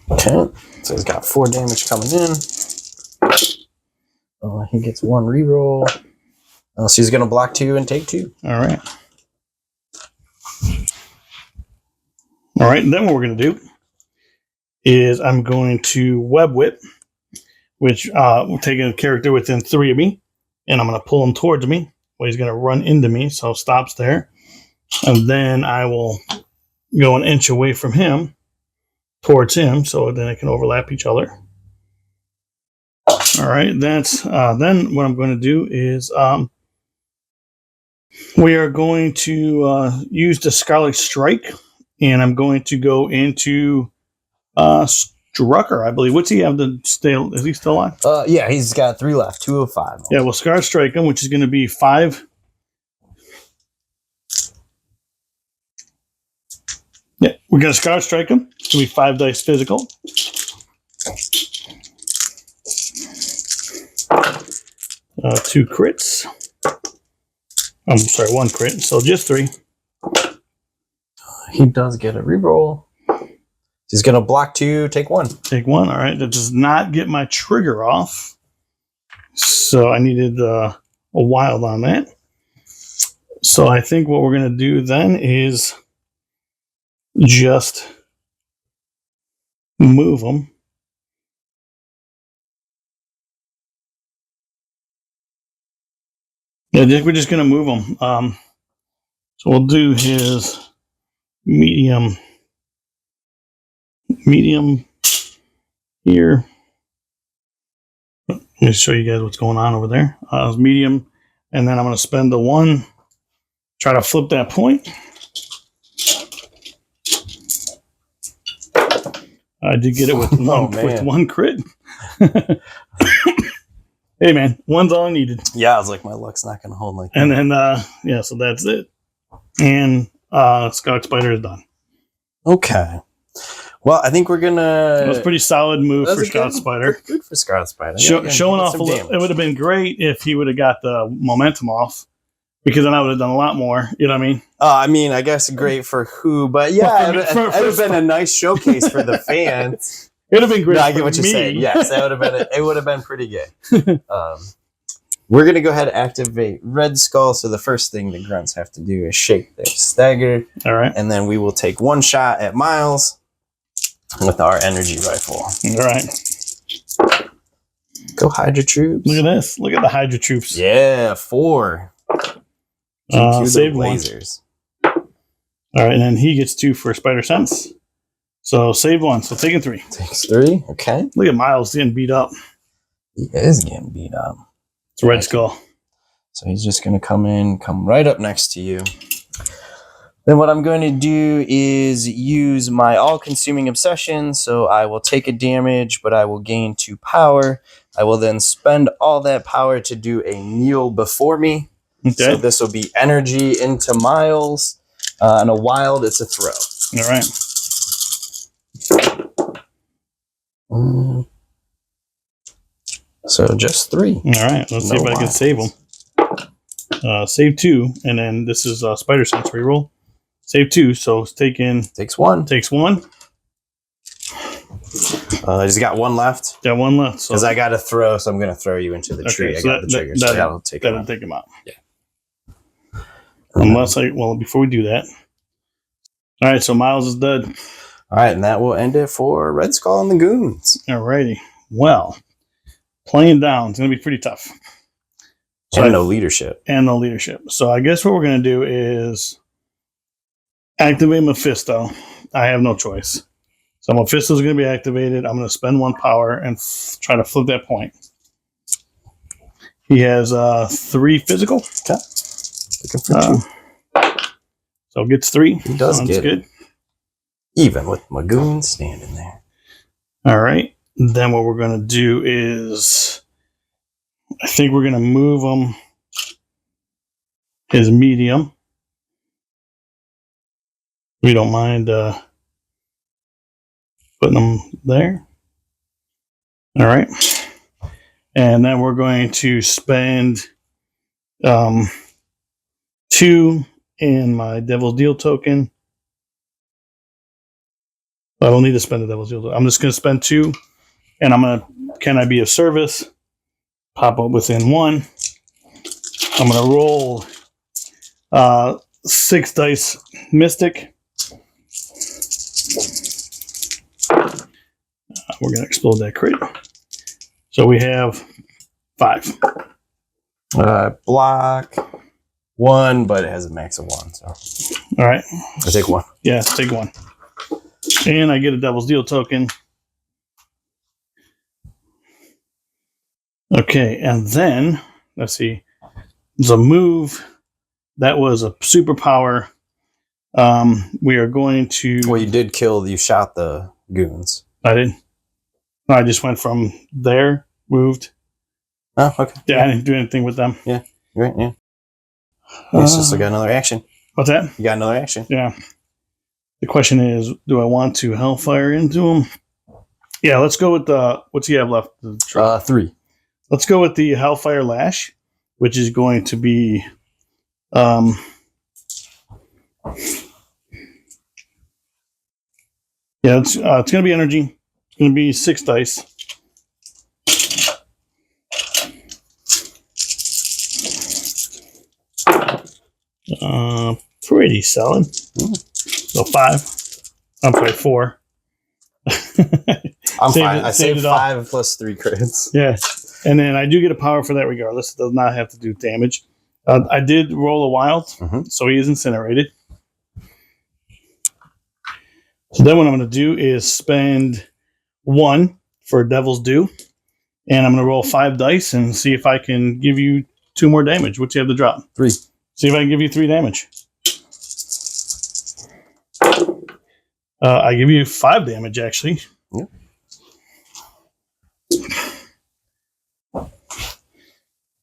Okay, so he's got 4 damage coming in. He gets 1 reroll. So he's going to block 2 and take 2. All right. All right, and then what we're going to do is I'm going to Web Whip, which will take a character within 3 of me, and I'm going to pull him towards me. Well, he's going to run into me, so stops there. And then I will go an inch away from him towards him, so then they can overlap each other. All right, that's then what I'm going to do is we are going to use the Scarlet Strike, and I'm going to go into Strucker, I believe. What's he have to stay? Is he still alive? Yeah, he's got 3 left. 2 of 5. Yeah, we'll Scar Strike him, which is going to be 5. Yeah, we're going to Scar Strike him. It's going to be 5 dice physical. Two crits. I'm sorry, 1 crit. So just 3. He does get a reroll. He's going to block 2, take 1. Take 1. All right. That does not get my trigger off. So I needed a wild on that. So I think what we're going to do then is just move them. Yeah, I think we're just going to move them. So we'll do his medium here. Let me show you guys what's going on over there. It's medium, and then I'm going to spend the 1, try to flip that point. I did get it with with 1 crit. Hey man, 1's all I needed. Yeah, I was like, my luck's not going to hold like that. And then yeah, so that's it. And Scarlet Spider is done. Okay. Well, I think we're gonna. That was a pretty solid move for Scarlet Spider. Good for Scarlet Spider. Showing off a little. It would have been great if he would have got the momentum off, because then I would have done a lot more. You know what I mean? I mean, I guess great for who, but yeah, it would have been a nice showcase for the fans. It would have been great. No, I get what you're saying. Yes, that would have been. It would have been pretty good. We're gonna go ahead and activate Red Skull. So the first thing the grunts have to do is shake their stagger. All right, and then we will take 1 shot at Miles with our energy rifle. All right. Go Hydra troops. Look at this. Look at the Hydra troops. Yeah, 4. Saved lasers. All right, and then he gets 2 for Spider Sense. So save 1. So taking 3. Takes 3. Okay. Look at Miles getting beat up. He is getting beat up. It's Red Skull. So he's just going to come right up next to you. Then what I'm going to do is use my all-consuming obsession. So I will take a damage, but I will gain 2 power. I will then spend all that power to do a kneel before me. Okay. So this will be energy into Miles. And a wild, it's a throw. All right. So just 3. All right. Let's see if I can save them. Save 2, and then this is Spider Sense reroll. Save 2, so it's Takes 1. Takes 1. I just got 1 left. Got 1 left. Because I got to throw, so I'm going to throw you into the tree. So I got the trigger, so I'll take him out. Take him out. Yeah. Unless before we do that. All right, so Miles is dead. All right, and that will end it for Red Skull and the Goons. All righty. Well, playing down is going to be pretty tough. And no leadership. And no leadership. So I guess what we're going to do is activate Mephisto. I have no choice. So Mephisto's going to be activated. I'm going to spend 1 power and try to flip that point. He has 3 physical. Okay. Looking for 2. So gets 3. He does get good. It. Even with my goons standing there. All right. Then what we're going to do is I think we're going to move him his medium. We don't mind putting him there. All right. And then we're going to spend 2 in my Devil's Deal token. I don't need to spend the Devil's Deal token. I'm just going to spend 2. And I'm going to, can I be of service? Pop up within 1. I'm going to roll 6 dice Mystic. We're going to explode that crit. So we have 5. Block 1, but it has a max of 1. So, all right. I take 1. Yeah, take 1. And I get a Devil's Deal token. Okay, and then, let's see. There's a move that was a superpower. We are going to... Well, you shot the goons. I didn't. I just went from there, moved. Oh, okay. Yeah, I didn't do anything with them. Yeah, right, yeah. It's just got another action. What's that? You got another action. Yeah. The question is, do I want to Hellfire into him? Yeah, let's go with the... What's he have left? 3. Let's go with the Hellfire Lash, which is going to be... yeah, it's going to be energy. It's going to be 6 dice. Pretty solid. So 5. I'm sorry, 4. I'm fine. I saved 5 plus 3 crits. Yeah. And then I do get a power for that regardless. It does not have to do damage. I did roll a wild, so he is incinerated. So then what I'm going to do is spend 1 for Devil's Due. And I'm going to roll 5 dice and see if I can give you 2 more damage. What you have to drop? 3. See if I can give you 3 damage. I give you 5 damage, actually. Yep.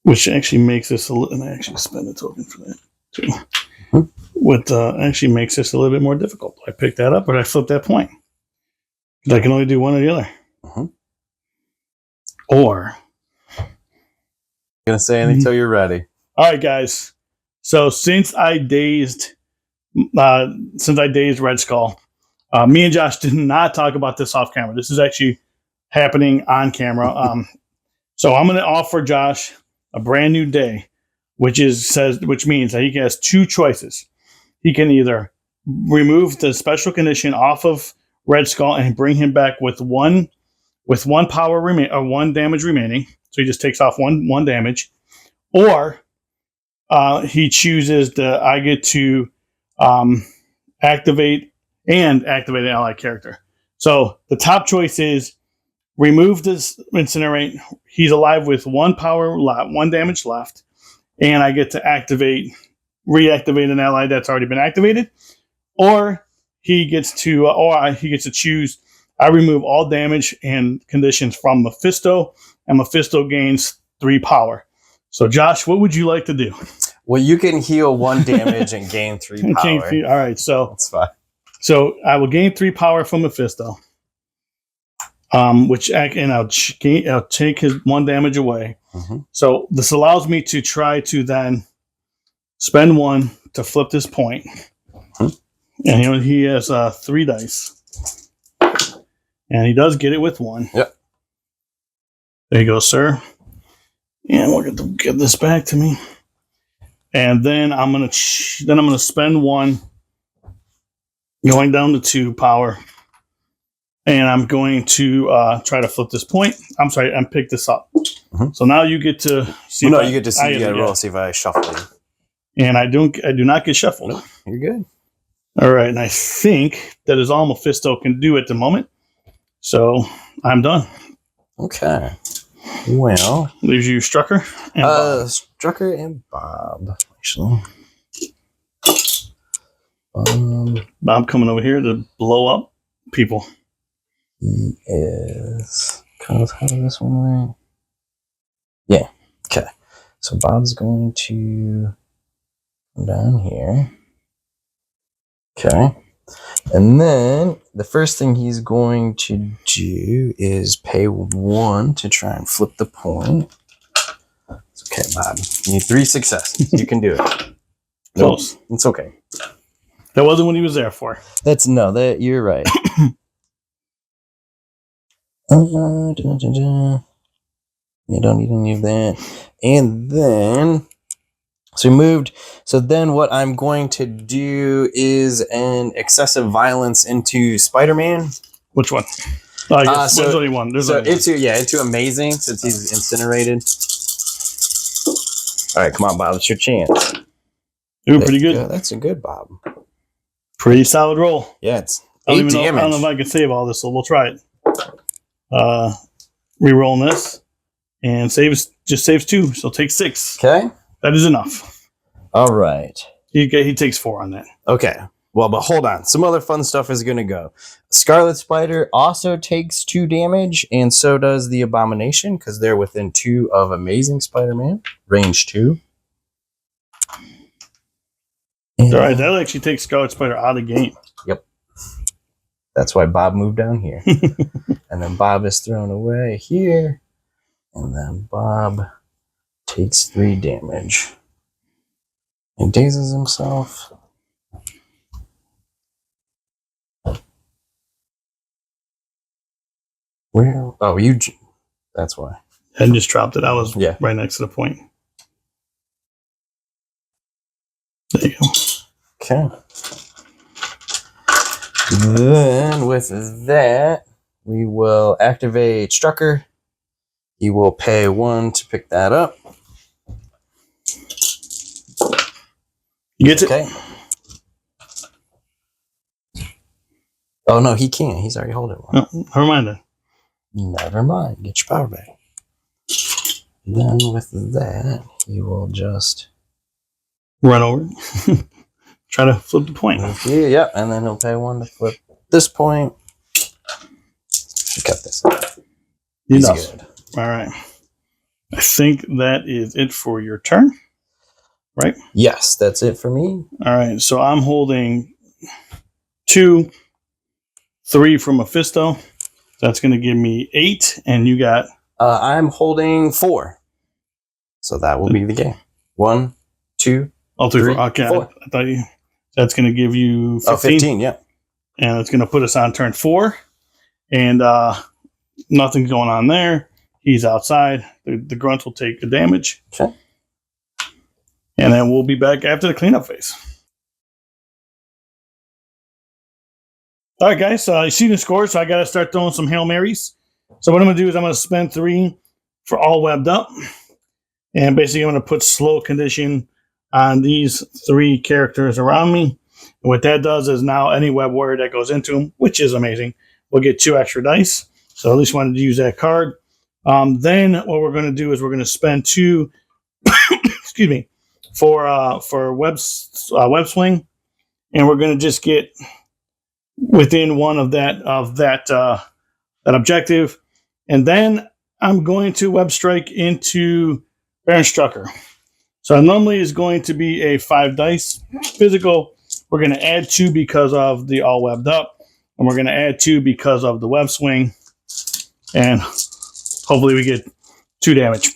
Which actually makes this a little... And I actually spend a token for that, too. What actually makes this a little bit more difficult. I pick that up, but I flip that point. I can only do one or the other. Or... Gonna say anything until you're ready. All right, guys. So since I dazed Red Skull, me and Josh did not talk about this off camera. This is actually happening on camera. So I'm going to offer Josh a brand new day, which means that he has 2 choices. He can either remove the special condition off of Red Skull and bring him back with one power or 1 damage remaining. So he just takes off one damage, or he chooses I get to activate an allied character. So the top choice is remove this incinerate. He's alive with 1 power left, 1 damage left, and I get to reactivate an ally that's already been activated, or he gets to choose. I remove all damage and conditions from Mephisto, and Mephisto gains 3 power. So, Josh, what would you like to do? Well, you can heal 1 damage and gain 3 power. All right, so that's fine. So I will gain 3 power from Mephisto, I'll take his 1 damage away. Mm-hmm. So this allows me to try to then spend 1 to flip this point. Mm-hmm. And he has 3 dice, and he does get it with 1. Yep. There you go, sir. And we'll get this back to me. And then I'm gonna spend 1, going down to 2 power, and I'm going to try to flip this point. I'm sorry, and pick this up. Mm-hmm. So now you get to see. You get to see. You got to roll, see if I shuffle you. And I do not get shuffled. Nope, you're good. All right, and I think that is all Mephisto can do at the moment. So I'm done. Okay. Well, leaves you Strucker and Bob. Strucker and Bob, actually. Bob coming over here to blow up people. He is. How does this one work? Yeah. Okay. So Bob's going to come down here. Okay. And then the first thing he's going to do is pay 1 to try and flip the point. It's okay, Bob. You need 3 successes. You can do it. Close. Nope, it's okay. That wasn't what he was there for. You're right. You don't need any of that. And then, so we moved. So then what I'm going to do is an excessive violence into Spider-Man. Which one? Oh, I guess there's only one. Into amazing, since he's incinerated. All right, come on, Bob. It's your chance. Ooh, pretty good. Yeah, that's a good Bob. Pretty solid roll. Yeah, it's 8 damage. I don't know if I can save all this, so we'll try it. Rerolling this, and saves 2, so take 6. Okay, that is enough. All right. He takes 4 on that. Okay. Well, but hold on. Some other fun stuff is going to go. Scarlet Spider also takes 2 damage, and so does the Abomination, because they're within 2 of Amazing Spider-Man, range 2. And, all right, that actually takes Scarlet Spider out of the game. Yep. That's why Bob moved down here. And then Bob is thrown away here. And then Bob takes 3 damage. And dazes himself. Where? Oh, that's why. I just dropped it. I was right next to the point. There you go. Okay. Then with that, we will activate Strucker. He will pay 1 to pick that up. You get it? Okay. Oh, no, he can't. He's already holding 1. No, never mind then. Never mind. Get your power back. Then with that, he will just run over. Try to flip the point. Yep, and then he'll pay 1 to flip this point. Cut this out. He's good. All right. I think that is it for your turn, right? Yes, that's it for me. All right, so I'm holding 2, 3 from Mephisto. That's going to give me 8, and you got... I'm holding 4. So that will be the game. 1, 2, 3, 4. Okay, 4. I thought you... That's going to give you 15. Oh, 15, yeah. And it's going to put us on turn 4. And nothing's going on there. He's outside. The grunt will take the damage. Okay. And then we'll be back after the cleanup phase. All right, guys. You see the score, so I got to start throwing some Hail Marys. So what I'm going to do is I'm going to spend 3 for all webbed up. And basically I'm going to put slow condition on these 3 characters around me. And what that does is now any web warrior that goes into them, which is amazing, we'll get 2 extra dice. So at least wanted to use that card. Then what we're going to do is we're going to spend 2, excuse me, for web swing, and we're going to just get within 1 of that objective, and then I'm going to web strike into Baron Strucker. So normally is going to be a 5 dice physical. We're going to add 2 because of the all webbed up, and we're going to add 2 because of the web swing, and hopefully we get 2 damage.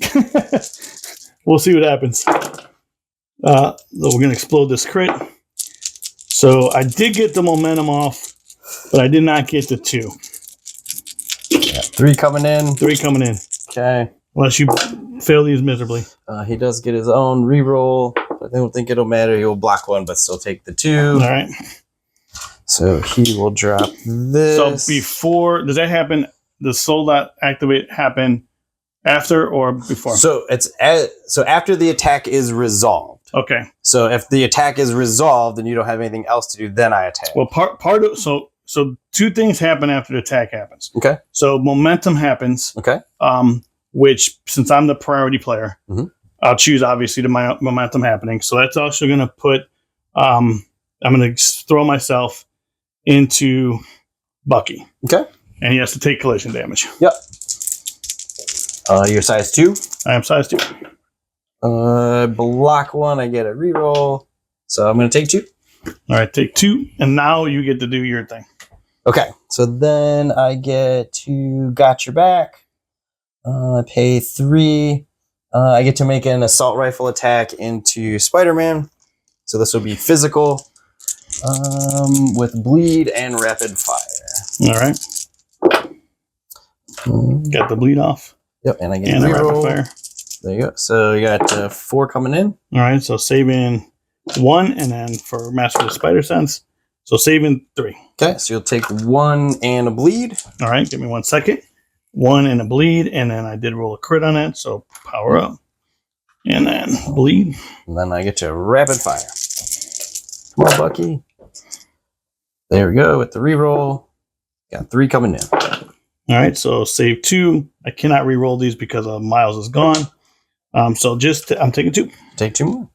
We'll see what happens. We're going to explode this crit. So I did get the momentum off, but I did not get the 2. Yeah, 3 coming in. 3 coming in. Okay. Unless you fail these miserably. He does get his own reroll. I don't think it'll matter. He will block 1, but still take the 2. All right. So he will drop this. So before, does that happen? Does soul dot activate happen after or before? So so after the attack is resolved. Okay. So if the attack is resolved and you don't have anything else to do, then I attack. Well, part of so 2 things happen after the attack happens. Okay. So momentum happens. Okay. Which, since I'm the priority player, Mhm. I'll choose obviously the momentum happening. So that's also going to put. I'm going to throw myself into Bucky. Okay. And he has to take collision damage. Yep. You're size 2. I am size 2. Block 1, I get a reroll. So I'm going to take 2. All right, take 2, and now you get to do your thing. Okay, so then I get to got your back. I pay 3. I get to make an assault rifle attack into Spider-Man. So this will be physical with bleed and rapid fire. All right. Got the bleed off. Yep, and I get And a a rapid reroll. fire. There you go. So you got 4 coming in. All right, so saving 1, and then for Master of the Spider Sense, so saving 3. Okay, so you'll take 1 and a bleed. All right, give me 1 second. 1 and a bleed, and then I did roll a crit on it, so power up. And then bleed. And then I get to rapid fire. Come on, Bucky. There we go with the reroll. Got 3 coming in. All right, so save 2. I cannot re-roll these because Miles is gone. So just I'm taking 2. Take 2 more.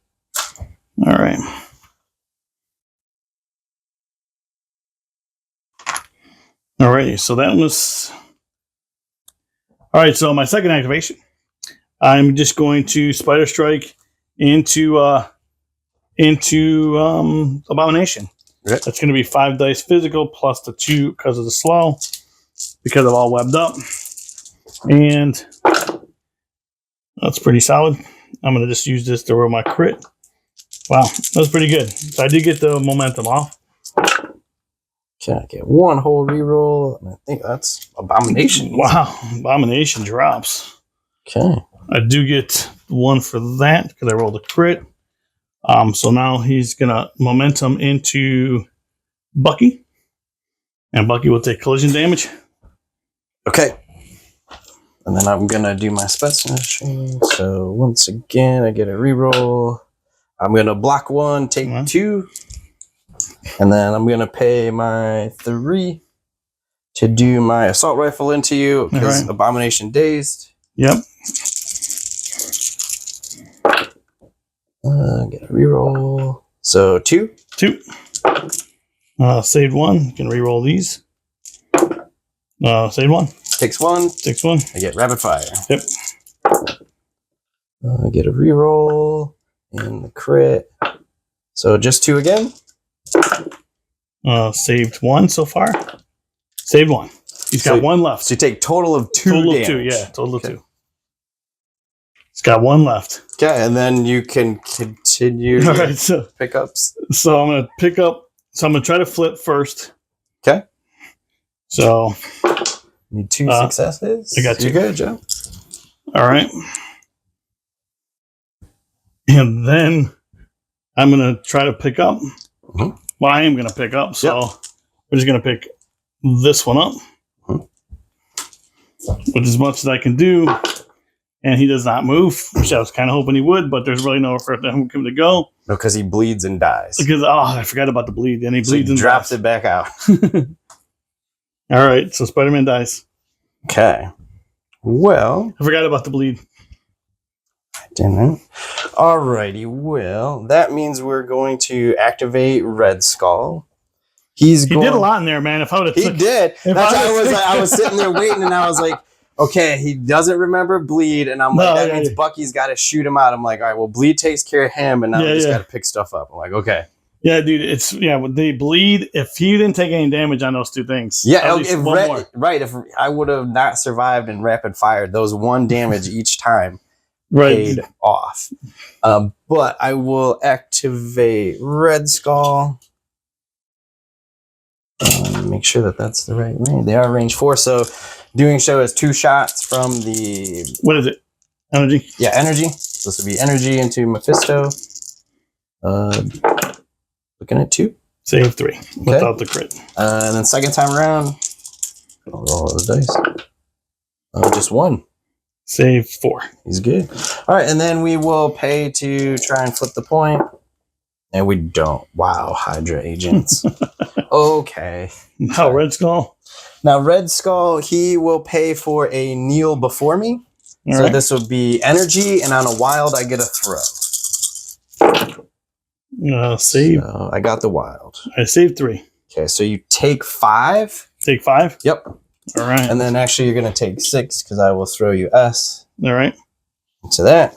All right. Alrighty, so that was. All right, so my second activation, I'm just going to Spider Strike into Abomination. Okay. That's going to be 5 dice physical plus the 2 because of the slow, because of all webbed up, and that's pretty solid. I'm going to just use this to roll my crit. Wow, that was pretty good. So I did get the momentum off. Okay, I get 1 whole reroll. And I think that's Abomination. Wow, Abomination drops. Okay. I do get 1 for that because I rolled a crit. So now he's gonna momentum into Bucky, and Bucky will take collision damage. Okay. And then I'm gonna do my special. So once again, I get a reroll. I'm gonna block 1, take 2, and then I'm gonna pay my 3 to do my assault rifle into you because right. Abomination dazed. Yep. Get a reroll. So 2. 2. Saved 1. Can reroll these. Saved 1. Takes 1. Takes 1. I get rapid fire. Yep. I get a reroll and the crit. So just 2 again. Saved 1 so far. Saved 1. He's got 1 left. So you take total of 2 Total damage. of 2, yeah. Total of 2. He's got 1 left. Okay, and then you can continue All right, so pickups. I'm gonna pick up. So I'm gonna try to flip first. Okay. So Need 2 successes. I got 2. You're good, Joe. All right. And then I'm gonna try to pick up. Mhm. Well, I am gonna pick up. So we're just gonna pick this one up, with as much as I can do. And he does not move, which I was kind of hoping he would, but there's really nowhere for him to go. No, because he bleeds and dies. Because I forgot about the bleed. And he So bleeds and drops dies. it back out. All All right, so Spider-Man dies. Okay. Well, I forgot about the bleed. didn't. Alrighty. Well, that means we're going to activate Red Skull. He did a lot in there, man. If I would have, he did. That's why I was sitting there waiting, and I was like, okay, he doesn't rember bleed, and I'm like, that means Bucky's got to shoot him out. I'm like, all right, well, bleed takes care of him, and now we just got to pick stuff up. I'm like, okay. Yeah, dude, when they bleed, if he didn't take any damage on those two things. Yeah, if I would have not survived and rapid fired, those 1 damage each time paid off. But I will activate Red Skull. Make sure that that's the right range. They are range 4, so doing so is 2 shots from the... What is it? Energy? Yeah, energy. So this would be energy into Mephisto. Looking at 2. Save 3 without the crit. And then second time around, I'll roll all those dice. Just 1. Save 4. He's good. All right, and then we will pay to try and flip the point. And we don't. Wow, Hydra agents. Okay. Now Red Skull. Now Red Skull, he will pay for a kneel before me. All so this will be energy, and on a wild, I get a throw. Save. So I got the wild. I saved 3. Okay, so you take 5. Take 5? Yep. All right. And then actually you're going to take 6 because I will throw you S. All right. Into that.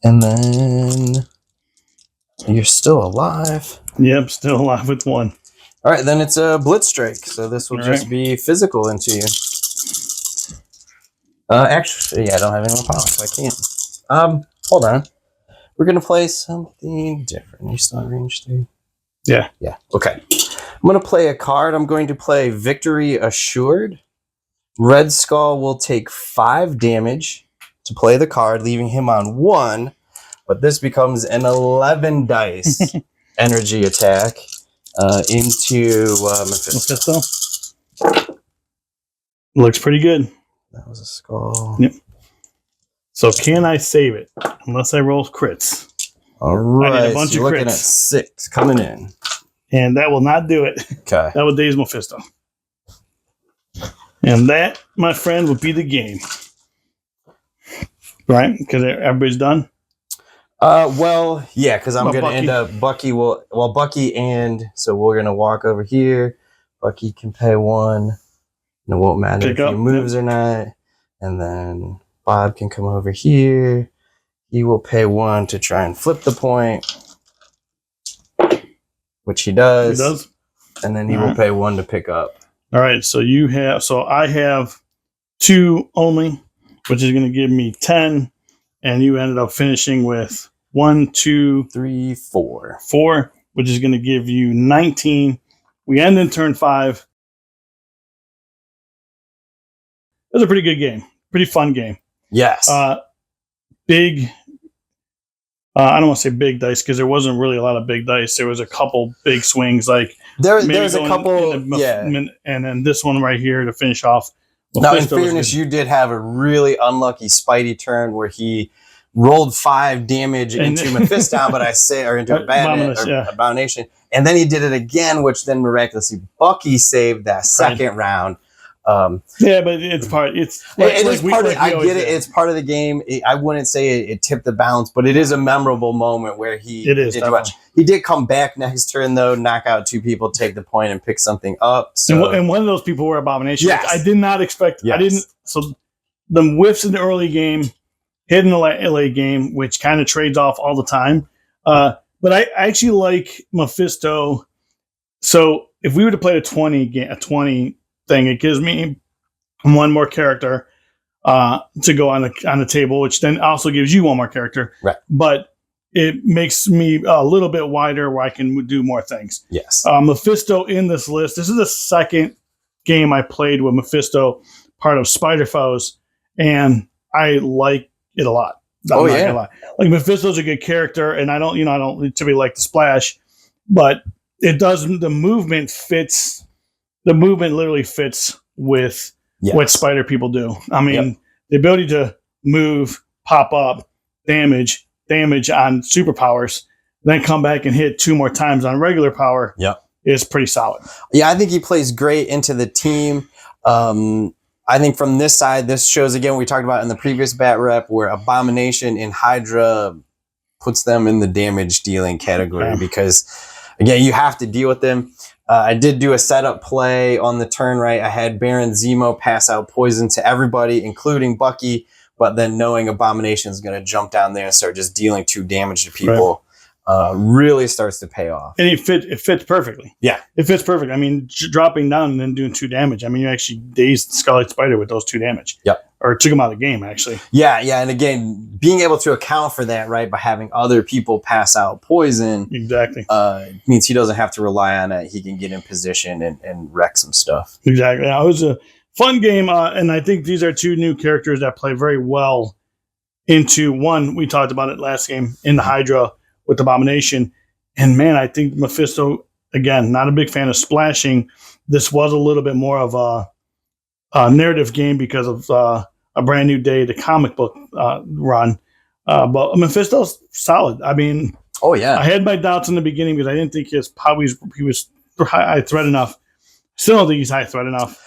And then you're still alive. Yep, still alive with 1. All right, then it's a blitz strike. So this will just be physical into you. Actually, I don't have any more power, so I can't. Hold on. We're gonna play something different. You're still in range 3. Yeah. Yeah. Okay. I'm gonna play a card. I'm going to play Victory Assured. Red Skull will take 5 damage to play the card, leaving him on 1. But this becomes an 11 dice energy attack into Mephisto. Looks pretty good. That was a skull. Yep. So can I save it? Unless I roll crits. All right. I need a bunch of you're looking crits. at 6 coming in. And that will not do it. Okay. That would daze Mephisto. And that, my friend, would be the game. Right? Because everybody's done? Well, yeah, because I'm going to end up... Bucky and... So we're going to walk over here. Bucky can pay 1. And it won't matter if he moves or not. And then Bob can come over here. He will pay 1 to try and flip the point. Which he does. He does? And then he will pay 1 to pick up. All right, so I have 2 only, which is going to give me 10, and you ended up finishing with 1, 2, 3, 4. 4, which is going to give you 19. We end in turn 5. It was a pretty good game, pretty fun game. Yes. Big. I don't want to say big dice because there wasn't really a lot of big dice. There was a couple big swings, like there's a couple, and then this one right here to finish off. Now, in fairness, you did have a really unlucky Spidey turn where he rolled 5 damage into Mephisto, into Abomination, and then he did it again, which then miraculously Bucky saved that second round. Yeah, but it's part. It is part. I get it. It's part of the game. I wouldn't say it tipped the balance, but it is a memorable moment where he did come back next turn though, knock out 2 people, take the point, and pick something up. So. And one of those people were Abomination. Yes. I did not expect. Yes. I didn't. So the whiffs in the early game, hit in the late game, which kind of trades off all the time. But I actually like Mephisto. So if we were to play a 20 thing, it gives me 1 more character to go on the table, which then also gives you 1 more character. Right. But it makes me a little bit wider where I can do more things. Yes. Mephisto in this list. This is the second game I played with Mephisto, part of Spider Foes, and I like it a lot. I'm not gonna lie. Like Mephisto's a good character, and I don't typically like the splash, but it does. The movement fits. The movement literally fits with what Spider people do. I mean, the ability to move, pop up, damage on superpowers. then come back and hit 2 more times on regular power. Yep. Is pretty solid. Yeah, I think he plays great into the team. I think from this side, this shows again what we talked about in the previous bat rep, where Abomination and Hydra puts them in the damage dealing category because, again, you have to deal with them. I did do a setup play on the turn right. I had Baron Zemo pass out poison to everybody, including Bucky, but then knowing Abomination is going to jump down there and start just dealing 2 damage to people really starts to pay off. And it fits perfectly. Yeah. It fits perfect. I mean, dropping down and then doing 2 damage. I mean, you actually dazed Scarlet Spider with those 2 damage. Yep. Or took him out of the game, actually. Yeah. And again, being able to account for that, right, by having other people pass out poison. Exactly. Means he doesn't have to rely on it. He can get in position and wreck some stuff. Exactly. It was a fun game. And I think these are 2 new characters that play very well into one. We talked about it last game in the Hydra with Abomination. And man, I think Mephisto, again, not a big fan of splashing. This was a little bit more of a narrative game because of a brand new day, the comic book run. But Mephisto's solid. I mean, oh yeah, I had my doubts in the beginning because I didn't think he was high threat enough. Still don't think he's high threat enough.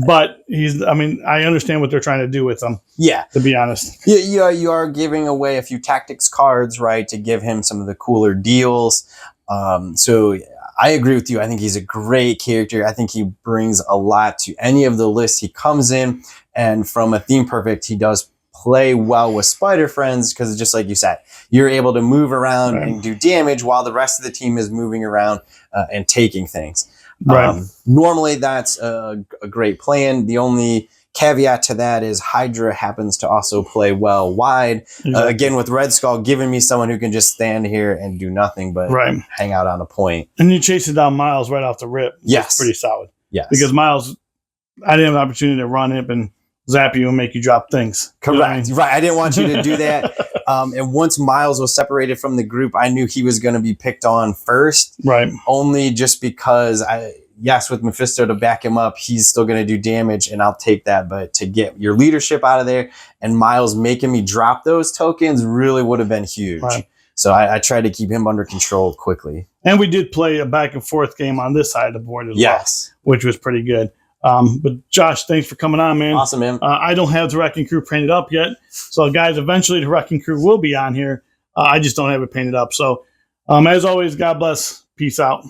But I understand what they're trying to do with him. Yeah. To be honest. You are giving away a few tactics cards, right, to give him some of the cooler deals. So I agree with you. I think he's a great character. I think he brings a lot to any of the lists he comes in. And from a Theme Perfect, he does play well with Spider Friends because just like you said, you're able to move around and do damage while the rest of the team is moving around and taking things. Right. Normally, that's a great plan. The only caveat to that is Hydra happens to also play well wide. Again, with Red Skull giving me someone who can just stand here and do nothing but hang out on a point. And you chase it down Miles right off the rip. Yes. Pretty solid. Yes. Because Miles, I didn't have an opportunity to run it and zap you and make you drop things. Correct. You know what I mean? Right. I didn't want you to do that. And once Miles was separated from the group, I knew he was going to be picked on first. Right. Only just because with Mephisto to back him up, he's still going to do damage and I'll take that. But to get your leadership out of there and Miles making me drop those tokens really would have been huge. Right. So I tried to keep him under control quickly. And we did play a back and forth game on this side of the board as well, which was pretty good. But Josh, thanks for coming on, man. Awesome, man. I don't have the Wrecking Crew painted up yet. So guys, eventually the Wrecking Crew will be on here. I just don't have it painted up. So as always, God bless. Peace out.